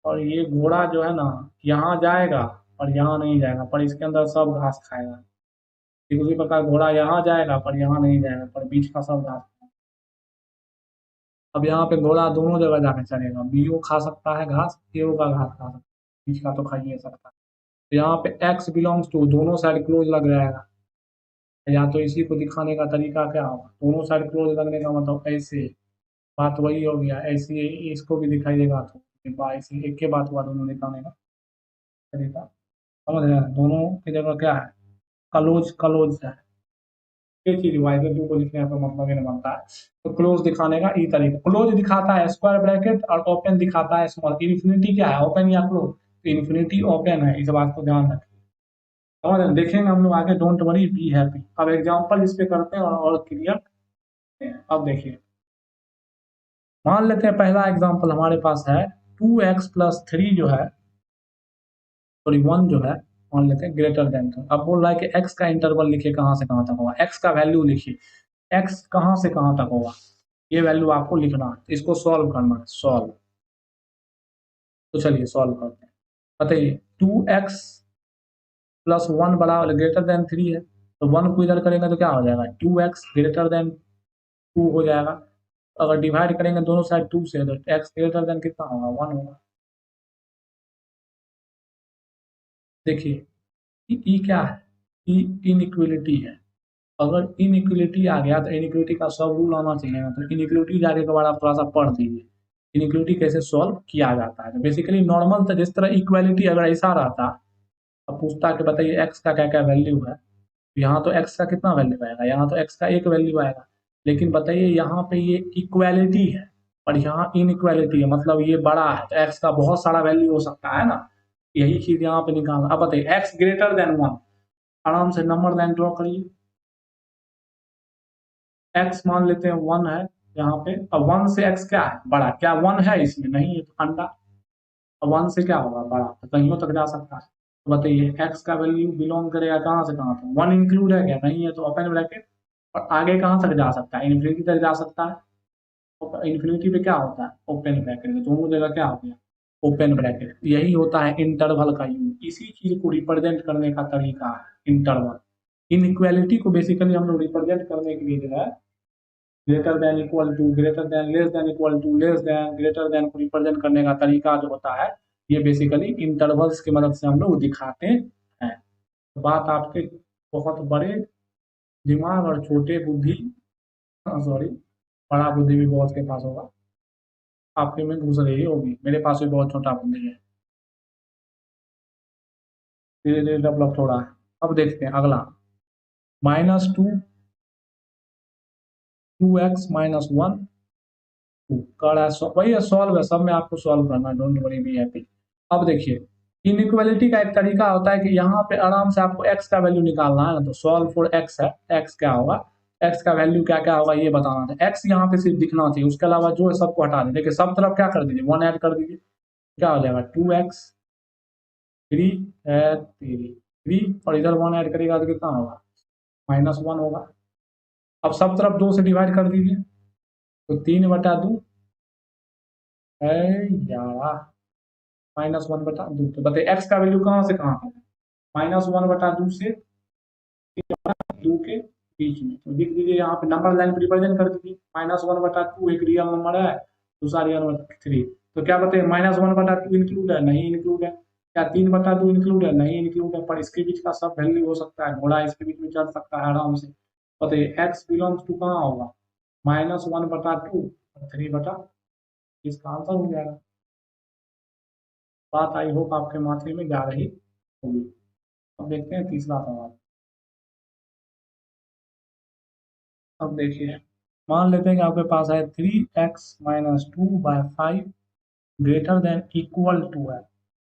और ये घोड़ा जो है ना यहाँ जाएगा और यहाँ नहीं जाएगा, पर इसके अंदर सब घास खाएगा। ठीक उसी प्रकार घोड़ा यहाँ जाएगा पर यहाँ नहीं जाएगा, पर बीच का सब घास। अब यहाँ पे घोड़ा दोनों जगह जाके चलेगा, बीओ खा सकता है घास, एओ का घास खा सकता है, बीच का तो खा ही नहीं सकता। तो यहाँ पे एक्स बिलोंग्स टू दोनों साइड क्लोज लग जाएगा, या तो इसी को दिखाने का तरीका क्या होगा, दोनों साइड क्लोज लगने का मतलब ऐसे, बात वही हो गया, ऐसे इसको भी दिखाई देगा तो ऐसे एक के बात हुआ दोनों दिखाने का तरीका, समझ रहे हैं। दोनों की जगह क्या है, क्लोज क्लोज है, एक ही डिवाइजर टू को लिखने का मतलब ये नहीं बनता है। तो क्लोज दिखाने का ई तरीका, क्लोज दिखाता है स्क्वायर ब्रैकेट और ओपन दिखाता है स्मॉल। इन्फिनिटी क्या है, ओपन या क्लोज, तो इन्फिनिटी ओपन है, इस बात को ध्यान रखें। समझ रहे हैं? देखेंगे हम लोग आगे, डोंट वरी बी हैप्पी। अब एग्जांपल इस पे करते हैं और क्लियर। अब देखिए, मान लेते हैं पहला एग्जांपल हमारे पास है 2x+3 जो है, सॉरी 1 जो है, मान लेते हैं ग्रेटर देन। अब बोल रहा है कि x का इंटरवल लिखिए, कहाँ से कहाँ तक होगा, x का वैल्यू लिखिए, x कहाँ से कहाँ तक होगा, ये वैल्यू आपको लिखना है, इसको सॉल्व करना है, सॉल्व। तो चलिए सॉल्व करते हैं। बताइए 2x+1 बड़ा ग्रेटर देन 3 है, तो 1 को इधर करेंगे तो क्या हो जाएगा, 2x ग्रेटर देन 2 हो जाएगा। अगर डिवाइड करेंगे दोनों साइड 2 से तो x ग्रेटर देन कितना होगा, 1 होगा। देखिए ई क्या है, ई इनइक्वलिटी है। अगर इनइक्वलिटी आ गया तो इनइक्वलिटी का सब रूल आना चाहिए ना, तो इनइक्वलिटी जाके के बाद आप थोड़ा सा पढ़ दीजिए इनइक्वलिटी कैसे सॉल्व किया जाता है। तो बेसिकली नॉर्मल था, जिस तरह इक्वालिटी अगर ऐसा रहता, अब पूछता कि बताइए एक्स का क्या क्या वैल्यू है, तो यहाँ तो एक्स का कितना वैल्यू आएगा, यहाँ तो एक्स का एक वैल्यू आएगा। लेकिन बताइए यहाँ पे ये इक्वालिटी है और यहाँ इनइक्वालिटी है, मतलब ये बड़ा है तो एक्स का बहुत सारा वैल्यू हो सकता है ना, यही चीज यहाँ पे निकालना। अब बताइए एक्स ग्रेटर देन 1, आराम से नंबर लाइन ड्रॉ करिए। एक्स मान लेते हैं 1 है यहाँ पे, अब 1 से एक्स क्या है, बड़ा, क्या 1 है इसमें, नहीं है तो अंडा। अब 1 से क्या होगा, बड़ा, तो कहीं तक जा सकता है। तो बताइए एक्स का वैल्यू बिलोंग करेगा कहाँ से कहाँ तक, 1 इंक्लूड है क्या, नहीं है तो ओपन ब्रैकेट, और आगे कहाँ तक जा सकता है, इन्फिनिटी तक जा सकता है। इन्फिनिटी पे क्या होता है, ओपन ब्रैकेट, दोनों जगह क्या हो गया, ओपन ब्रैकेट। यही होता है इंटरवल का यूज, इसी चीज को रिप्रेजेंट करने का तरीका है इंटरवल। इनइक्वालिटी को बेसिकली हम लोग रिप्रेजेंट करने के लिए जो है greater than equal to, greater than, less than equal to, less than, greater than को रिप्रेजेंट करने का तरीका जो होता है, ये बेसिकली इंटरवल्स की मदद से हम लोग दिखाते हैं। तो बात आपके बहुत बड़े दिमाग और छोटे बुद्धि, सॉरी बड़ा बुद्धि भी बहुत के पास होगा, आपके में घुस रही होगी, मेरे पास भी बहुत छोटा बुद्धि है, धीरे धीरे डेवलप हो रहा है। अब देखते हैं अगला, -2 2x-1 कर रहा है, वही है, सॉल्व है, सब में आपको सॉल्व करना है, डोंट वरी बी हैप्पी। अब देखिए इनइक्वालिटी का एक तरीका होता है कि यहाँ पे आराम से आपको x का वैल्यू निकालना है ना, तो सॉल्व फॉर x है, x क्या होगा, x का वैल्यू क्या क्या होगा ये बताना था, x यहाँ पे सिर्फ दिखना चाहिए, उसके अलावा जो है सबको हटा दीजिए। देखिए सब तरफ क्या कर दीजिए, 1 ऐड कर दीजिए, क्या हो जाएगा 2x, 3 है 3 और इधर 1 ऐड करिएगा तो कितना होगा, -1 होगा। अब सब तरफ 2 से डिवाइड कर दीजिए, तो 3/2 है यार, -1/2। तो बताइए एक्स का वैल्यू कहाँ से कहाँ तक, -1/2 से 2 के बीच में। तो लिख दीजिए यहाँ पे, नंबर लाइन पर रिप्रेजेंट कर दीजिए, -1/2 एक रियल नंबर है, दूसरा रियल नंबर 3। तो क्या बताइए, -1/2 इंक्लूड है, नहीं इंक्लूड है, क्या 3/2 इंक्लूड है, नहीं इंक्लूड है, पर इसके बीच का सब वैल्यू हो सकता है, घोड़ा इसके बीच में चल सकता है आराम से। बताइए एक्स बिलोंग्स टू कहाँ होगा, -1/2 और 3/, इसका आंसर हो जाएगा। बात आई होप आपके माथे में जा रही होगी। अब देखते हैं तीसरा सवाल। अब देखिए, मान लेते हैं कि आपके पास है 3x-2/5 greater than equal to है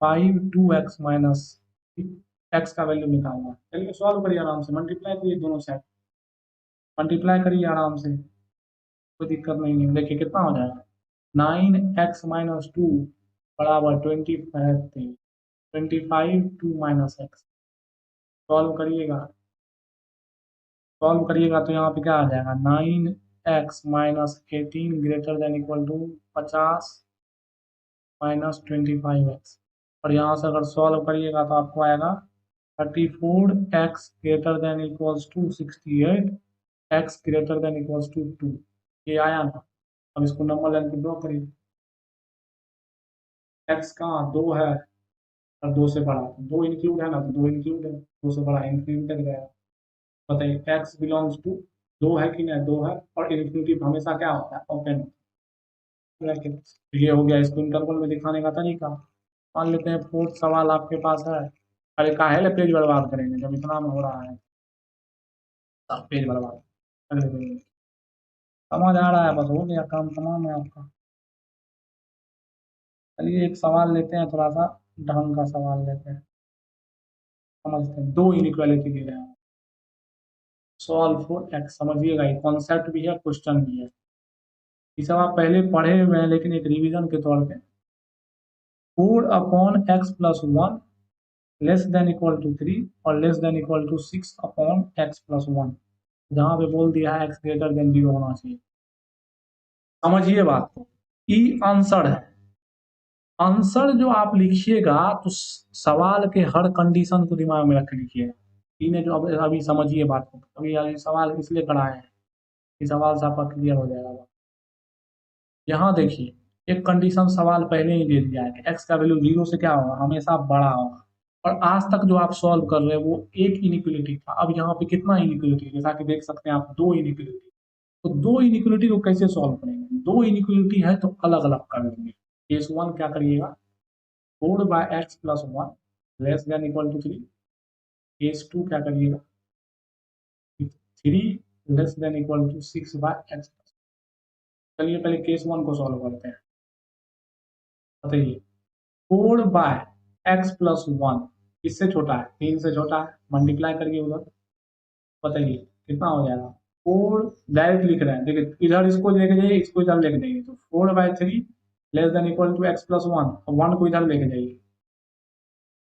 5 2x-, का वैल्यू निकालना है। चलिए सॉल्व करिए आराम से, मल्टीप्लाई करिए दोनों साइड, मल्टीप्लाई करिए आराम से, कोई दिक्कत नहीं है। देखिए कितना हो जाएगा, 9x माइनस 2 बराबर 25 2 माइनस एक्स। सॉल्व करिएगा तो यहाँ पे क्या आ जाएगा 9x minus 18 greater than equal to 50 minus 25x। और यहाँ से अगर सॉल्व करिएगा तो आपको आएगा 34x greater than equals to 68 x greater than equals to 2। ये आया ना। अब इसको नंबर लाइन पे ड्रॉ करिए। x कहाँ 2 है और 2 से बड़ा, 2 इंक्लूड है ना, तो 2 इंक्लूड है, 2 से बड़ा इंक्लूड तक जाएगा। बताइए x बिलोंग्स टू 2 है कि नहीं, 2 है, और इन्फिनिटी हमेशा क्या होता है ओपन। ये हो गया इसको इंटरवल में दिखाने का तरीका। मान लेते हैं फोर्थ सवाल आपके पास है। अरे काहे ले पेज बर्बाद करेंगे जब इतना में हो रहा है, तब पेज बर्बाद अगले पेज समझ आ रहा है, बस हो गया काम तमाम है आपका। चलिए एक सवाल लेते हैं, थोड़ा सा ढंग का सवाल लेते हैं, समझते हैं। दो इनइक्वालिटी दे रहे हैं, सॉल्व फॉर एक्स। समझिएगा ये कॉन्सेप्ट भी है, क्वेश्चन भी है। ये सब आप पहले पढ़े हुए हैं, लेकिन एक रिवीजन के तौर पे 4/x+1 less than equal to 3 और less than equal to 6/x+1, जहां पे बोल दिया है x ग्रेटर देन 0 होना चाहिए। समझिए बात को, ई आंसर है। आंसर जो आप लिखिएगा तो सवाल के हर कंडीशन को दिमाग में रख लिखिएगा। इन्हें जो अभी समझिए बात को, अभी सवाल इसलिए कराए हैं, इस सवाल से आपका क्लियर हो जाएगा। यहाँ देखिए एक कंडीशन सवाल पहले ही दे दिया है कि x का वैल्यू 0 से क्या होगा, हमेशा बड़ा होगा। और आज तक जो आप सॉल्व कर रहे हैं वो एक इनइक्वालिटी था, अब यहाँ पे कितना इनइक्वालिटी, जैसा कि देख सकते हैं आप 2 इनइक्वालिटी। तो 2 इनइक्वालिटी को कैसे सॉल्व करेंगे, 2 इनइक्वालिटी है तो अलग अलग कर लेंगे। केस 1 क्या करिएगा, 4/x+1 less than equal to 3। Case 2 क्या करिएगा, 3 less than equal to 6/x। चलिए पहले केस 1 को सॉल्व करते हैं। बताइए 4/x+1 किससे छोटा है, 3 से छोटा है, मल्टीप्लाई करिए उधर। बताइए कितना हो जाएगा, 4 डायरेक्ट लिख रहे हैं, देखिए इधर इसको लेके जाइए, इसको इधर लेके जाइए, तो 4/3 less than equal to x+1, 1 को इधर लेके जाइए,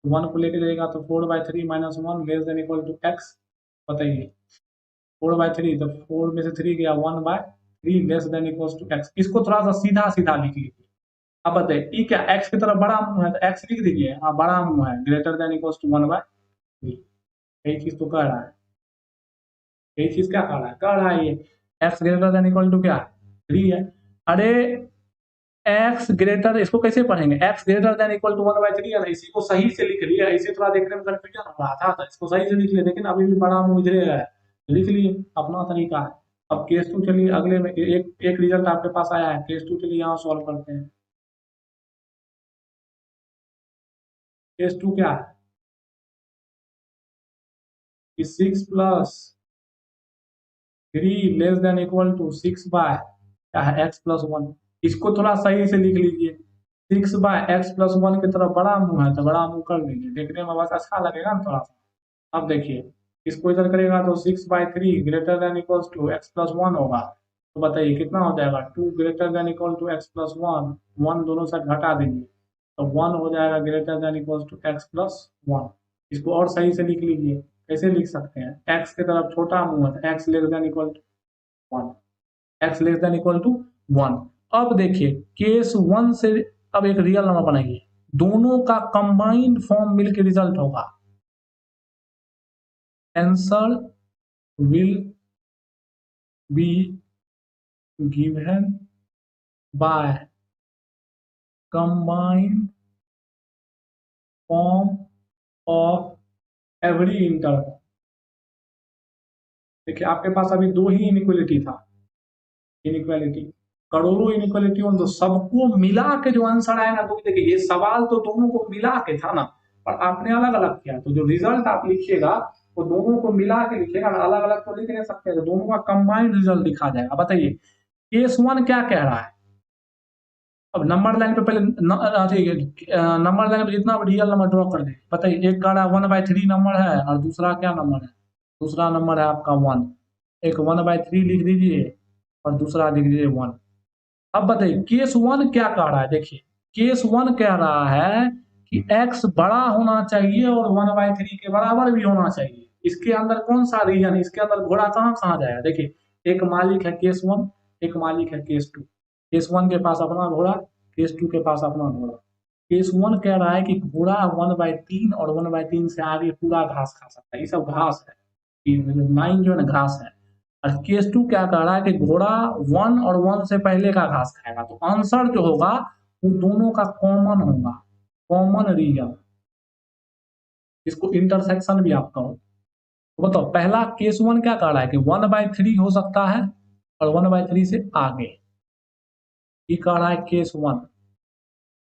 1 को लेके जाएगा तो 4/3 minus 1 less than equal to x। बताइए 4/3, तो 4 में से 3 गया, 1/3 less than equal to x। इसको थोड़ा सा सीधा सीधा लिख लीजिए। अब बताइए ई क्या, x की तरफ बड़ा मुंह है तो x लिख दीजिए, हाँ बड़ा मुंह है, ग्रेटर देन इक्वल टू 1/3। यही चीज तो कह रहा है, यही चीज क्या कह रहा है ये x greater than equal to क्या 3 है। अरे x ग्रेटर, इसको कैसे पढ़ेंगे, x greater than equal to 1/3 है ना, इसी को सही से लिख लिया, इसे थोड़ा देखने में कंफ्यूजन हो रहा था, तो इसको सही से लिख लिया, लेकिन अभी भी बड़ा मुंह इधर है, लिख लिए, अपना तरीका है। अब केस 2 चलिए अगले में, एक रिजल्ट आपके पास आया है, केस 2 चलिए यहाँ सॉल्व करते हैं। केस 2 क्या है, 6+3 less than equal to 6/x+1। इसको थोड़ा सही से लिख लीजिए, 6/x+1 की तरफ बड़ा मुंह है तो बड़ा मुंह कर लीजिए, देखने में बस अच्छा लगेगा ना थोड़ा सा। अब देखिए इसको इधर करेगा तो 6/3 greater than equal to x+1 होगा, तो बताइए कितना हो जाएगा, 2 greater than equal to x+1, 1 दोनों से घटा दीजिए तो 1 हो जाएगा greater than equal to x+1। इसको और सही से लिख लीजिए, कैसे लिख सकते हैं, x की तरफ छोटा मुंह है, x less than equal to 1, x less than equal to 1। अब देखिए केस 1 से अब एक रियल नंबर बनाइए, दोनों का कंबाइंड फॉर्म मिलकर रिजल्ट होगा, answer will be given by combined form of every interval. देखिए आपके पास अभी 2 ही इनइक्वालिटी था, इनइक्वालिटी करोड़ों इनइक्वालिटी, तो सबको मिला के जो आंसर आएगा, तो देखिए ये सवाल तो दोनों को मिला के था ना, और आपने अलग अलग किया, तो जो रिजल्ट आप लिखिएगा वो दोनों को मिला के लिखिएगा ना, अलग अलग तो लिख नहीं सकते, तो दोनों का कंबाइंड रिजल्ट लिखा जाएगा। बताइए केस 1 क्या कह रहा है, अब नंबर लाइन पे पहले नंबर लाइन पे जितना रियल नंबर ड्रॉ कर दे। बताइए एक कह रहा है 1/3 नंबर है, और दूसरा क्या नंबर है, दूसरा नंबर है आपका 1, एक 1/3 लिख दीजिए और दूसरा लिख दीजिए 1। अब बताइए केस वन क्या कह रहा है, देखिए केस वन कह रहा है कि x बड़ा होना चाहिए और 1/3 के बराबर भी होना चाहिए। इसके अंदर कौन सा रीजन, इसके अंदर घोड़ा कहाँ कहाँ जाएगा, देखिए एक मालिक है केस वन, एक मालिक है केस टू। केस वन के पास अपना घोड़ा, केस टू के पास अपना घोड़ा। केस वन कह रहा है कि घोड़ा 1/3 और 1/3 से आगे पूरा घास खा सकता है, ये सब घास है, 9 जो है ना घास है। और केस टू क्या कह रहा है कि घोड़ा 1 और 1 से पहले का घास खाएगा। तो आंसर जो होगा वो दोनों का कॉमन होगा, कॉमन रीजन, इसको इंटरसेक्शन भी आप कहो। तो बताओ पहला केस वन क्या कह रहा है कि 1/3 हो सकता है और 1/3 से आगे, ये कह रहा है केस वन।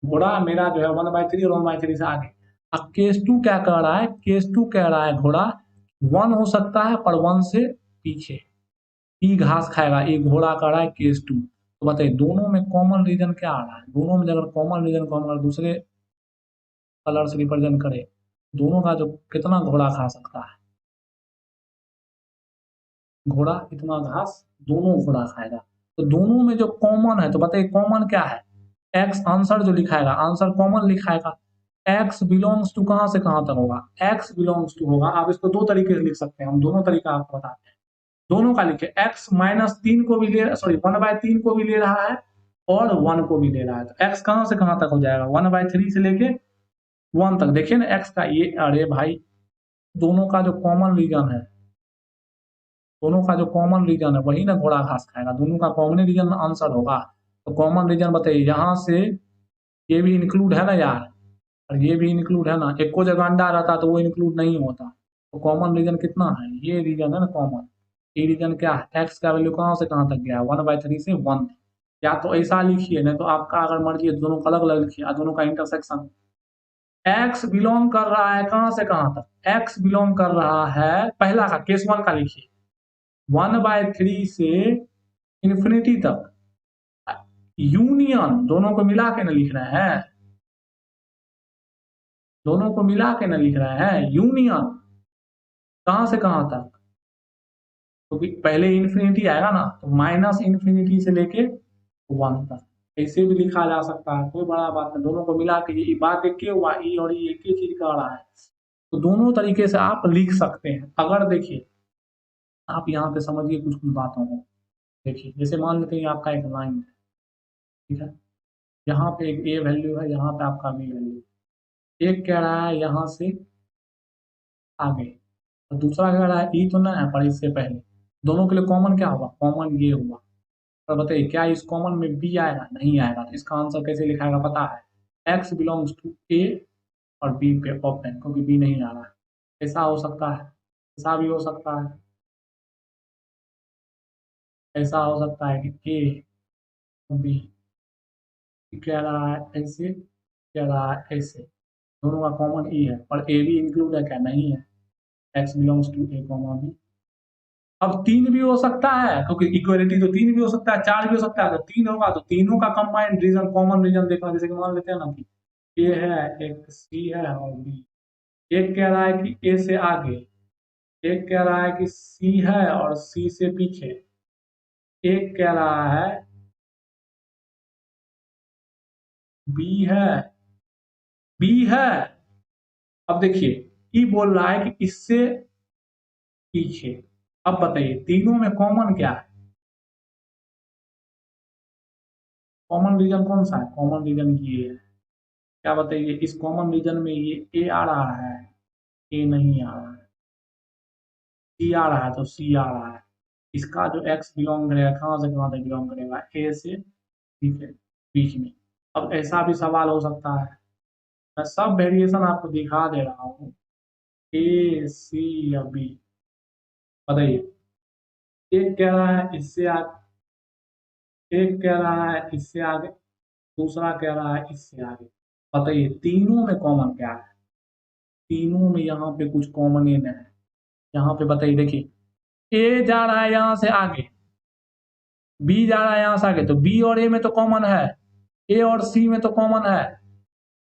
घोड़ा मेरा जो है 1/3 और 1/3 से आगे। अब केस टू क्या कह रहा है, केस टू कह रहा है घोड़ा 1 हो सकता है पर 1 से पीछे ही घास खाएगा, ये घोड़ा कह रहा है केस टू। तो बताइए दोनों में कॉमन रीजन क्या आ रहा है, दोनों में अगर कॉमन रीजन को हम अगर दूसरे कलर से रिप्रेजेंट करें, दोनों का जो कितना घोड़ा खा सकता है, घोड़ा इतना घास दोनों घोड़ा खाएगा। तो दोनों में जो कॉमन है, तो बताइए कॉमन क्या है, एक्स आंसर जो लिखाएगा, आंसर कॉमन लिखाएगा। एक्स बिलोंग्स टू कहां से कहां तक होगा, एक्स बिलोंग्स टू होगा। आप इसको दो तरीके से लिख सकते हैं, हम दोनों तरीका आपको बताते हैं। दोनों का लिखे, एक्स -3 को भी ले, सॉरी 1/3 को भी ले रहा है और 1 को भी ले रहा है। तो एक्स कहां से कहां तक हो जाएगा, 1/3 से लेके 1 तक। देखिए ना एक्स का ये, अरे भाई दोनों का जो कॉमन रीजन है, दोनों का जो कॉमन रीजन है वही ना घोड़ा घास खाएगा, दोनों का कॉमन रीजन आंसर होगा। तो कॉमन रीजन बताइए, यहाँ से ये भी इंक्लूड है ना यार, और ये भी इंक्लूड है ना, एक को जगह अंडा रहता तो वो इंक्लूड नहीं होता। तो कॉमन रीजन कितना है, ये रीजन है ना कॉमन। ये रीजन क्या है, एक्स का वैल्यू कहाँ से कहाँ तक गया, 1/3 से 1। या तो ऐसा लिखिए, नहीं तो आपका अगर मर्जी है दोनों का अलग अलग लिखिए, दोनों का इंटरसेक्शन। एक्स बिलोंग कर रहा है कहां से कहां तक, एक्स बिलोंग कर रहा है, पहला का केस वन का लिखिए 1/3 से इंफिनिटी तक। यूनियन दोनों को मिला के न लिख रहे हैं, दोनों को मिला के न लिख रहे हैं, यूनियन कहां से कहां तक, क्योंकि तो पहले इंफिनिटी आएगा ना, तो माइनस इंफिनिटी से लेके 1 तक। ऐसे भी लिखा जा सकता है, कोई बड़ा बात नहीं, दोनों को मिला के ये बात एक ही हुआ, ई और ई एक ही चीज का रहा है। तो दोनों तरीके से आप लिख सकते हैं। अगर देखिए आप यहाँ पे समझिए कुछ कुछ बातों को, देखिए जैसे मान लेते हैं आपका एक लाइन है, ठीक है, यहाँ पे एक ए वैल्यू है, यहाँ पे आपका बी वैल्यू। एक कह रहा है यहाँ से आगे और दूसरा कह रहा है ई तो ना है पर इससे पहले, दोनों के लिए कॉमन क्या होगा, कॉमन ये हुआ। और बताइए क्या इस कॉमन में बी आएगा, नहीं आएगा। तो इसका आंसर कैसे लिखाएगा पता है, एक्स बिलोंग्स टू ए और बी पे ओपन, क्योंकि बी नहीं आ रहा है। ऐसा हो सकता है, ऐसा भी हो सकता है, ऐसा हो सकता है कि ए बी कह रहा है ऐसे, कह रहा है ऐसे, दोनों का कॉमन ई है, और ए भी इंक्लूड है क्या, नहीं है। X belongs to A comma B. अब 3 भी हो सकता है, क्योंकि इक्वलिटी तो 3 भी हो सकता है, 4 भी हो सकता है। तो 3 होगा तो तीनों का कंबाइंड रीजन, कॉमन रीजन देखना। जैसे कि मान लेते हैं ना कि ए है, एक सी है और बी। एक कह रहा है कि ए से आगे, एक कह रहा है कि सी है और सी से पीछे, एक कह रहा है बी है, बी है। अब देखिए ई बोल रहा है कि इससे पीछे। अब बताइए तीनों में कॉमन क्या है, कॉमन रीजन कौन सा है, कॉमन रीजन ये है। क्या बताइए, इस कॉमन रीजन में ये ए आ रहा है, ए नहीं आ रहा है, सी आ रहा है तो सी आ रहा है। इसका जो एक्स बिलोंग करेगा कहाँ से कहाँ तक बिलोंग करेगा, ए से सी के बीच में। अब ऐसा भी सवाल हो सकता है, मैं सब वेरिएशन आपको दिखा दे रहा हूँ, ए सी या बी। बताइए एक कह रहा है इससे आगे, एक कह रहा है इससे आगे, दूसरा कह रहा है इससे आगे। बताइए तीनों में कॉमन क्या है, तीनों में यहाँ पे कुछ कॉमन ही नहीं है। यहाँ पे बताइए, देखिए ए जा रहा है यहाँ से आगे, बी जा रहा है यहाँ से आगे, तो बी और ए में तो कॉमन है, ए और सी में तो कॉमन है,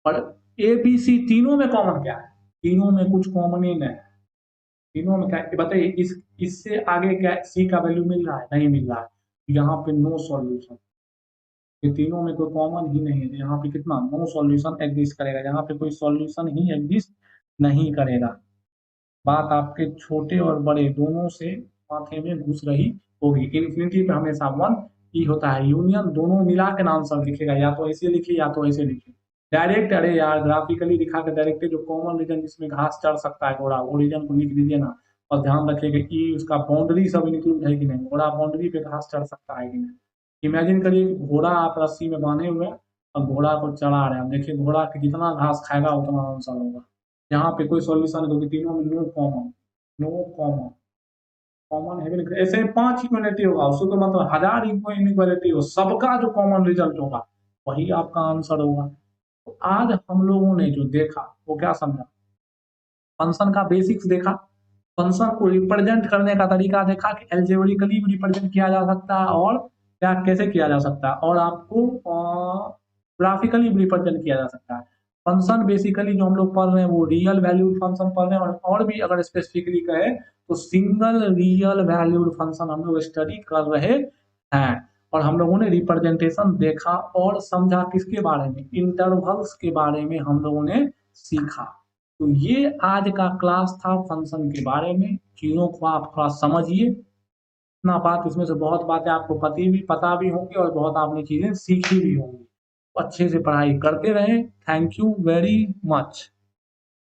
और ए बी सी तीनों में कॉमन क्या है, तीनों में कुछ कॉमन ही नहीं है। तीनों में क्या है बताइए, इस इससे आगे क्या सी का वैल्यू मिल रहा है, नहीं मिल रहा है। यहाँ पे नो सॉल्यूशन, ये तीनों में कोई कॉमन ही नहीं है, तो यहाँ पे कितना नो सॉल्यूशन एग्जिस्ट करेगा, यहाँ पे कोई सॉल्यूशन ही एग्जिस्ट नहीं करेगा। बात आपके छोटे और बड़े दोनों से माथे में घुस रही होगी। इन्फिनिटी पे हमेशा वन ही होता है, यूनियन दोनों मिला के आंसर लिखेगा, या तो ऐसे लिखिए या तो ऐसे लिखिए डायरेक्ट। अरे यार ग्राफिकली दिखा के डायरेक्ट, जो कॉमन रीजन जिसमें घास चढ़ सकता है घोड़ा, वो रीजन को लिख दीजिए ना। और ध्यान रखिएगा कि उसका बाउंड्री सब इंक्लूड है कि नहीं, घोड़ा बाउंड्री पे घास चढ़ सकता है कि नहीं। इमेजिन करिए कि घोड़ा आप रस्सी में बांधे हुए हैं और घोड़ा को चढ़ा रहे हैं, देखिए घोड़ा के जितना घास खाएगा उतना आंसर होगा। यहाँ पे कोई सॉल्यूशन नहीं, क्योंकि तीनों में no common, no common, common है भी नहीं। ऐसे 5 इक्वलिटी होगा, उसको तो मतलब 1000 इक्वलिटी हो, सबका जो कॉमन रिजल्ट होगा वही आपका आंसर होगा। तो आज हम लोगों ने जो देखा वो क्या समझा, फंक्शन का बेसिक्स देखा, फंक्शन को रिप्रेजेंट करने का तरीका देखा कि एल्जेब्रिकली भी रिप्रेजेंट किया जा सकता है और क्या कैसे किया जा सकता है, और आपको ग्राफिकली भी रिप्रेजेंट किया जा सकता है। फंक्शन बेसिकली जो हम लोग पढ़ रहे हैं वो रियल वैल्यूड फंक्शन पढ़ रहे हैं, और भी अगर स्पेसिफिकली कहे तो सिंगल रियल वैल्यूड फंक्शन हम लोग स्टडी कर रहे हैं। और हम लोगों ने रिप्रेजेंटेशन देखा और समझा किसके बारे में, इंटरवल्स के बारे में हम लोगों ने सीखा। तो ये आज का क्लास था फंक्शन के बारे में। चीज़ों को आप थोड़ा समझिए, इतना बात इसमें से बहुत बातें आपको पता भी होंगी और बहुत आपने चीज़ें सीखी भी होंगी। अच्छे से पढ़ाई करते रहें। Thank you very much.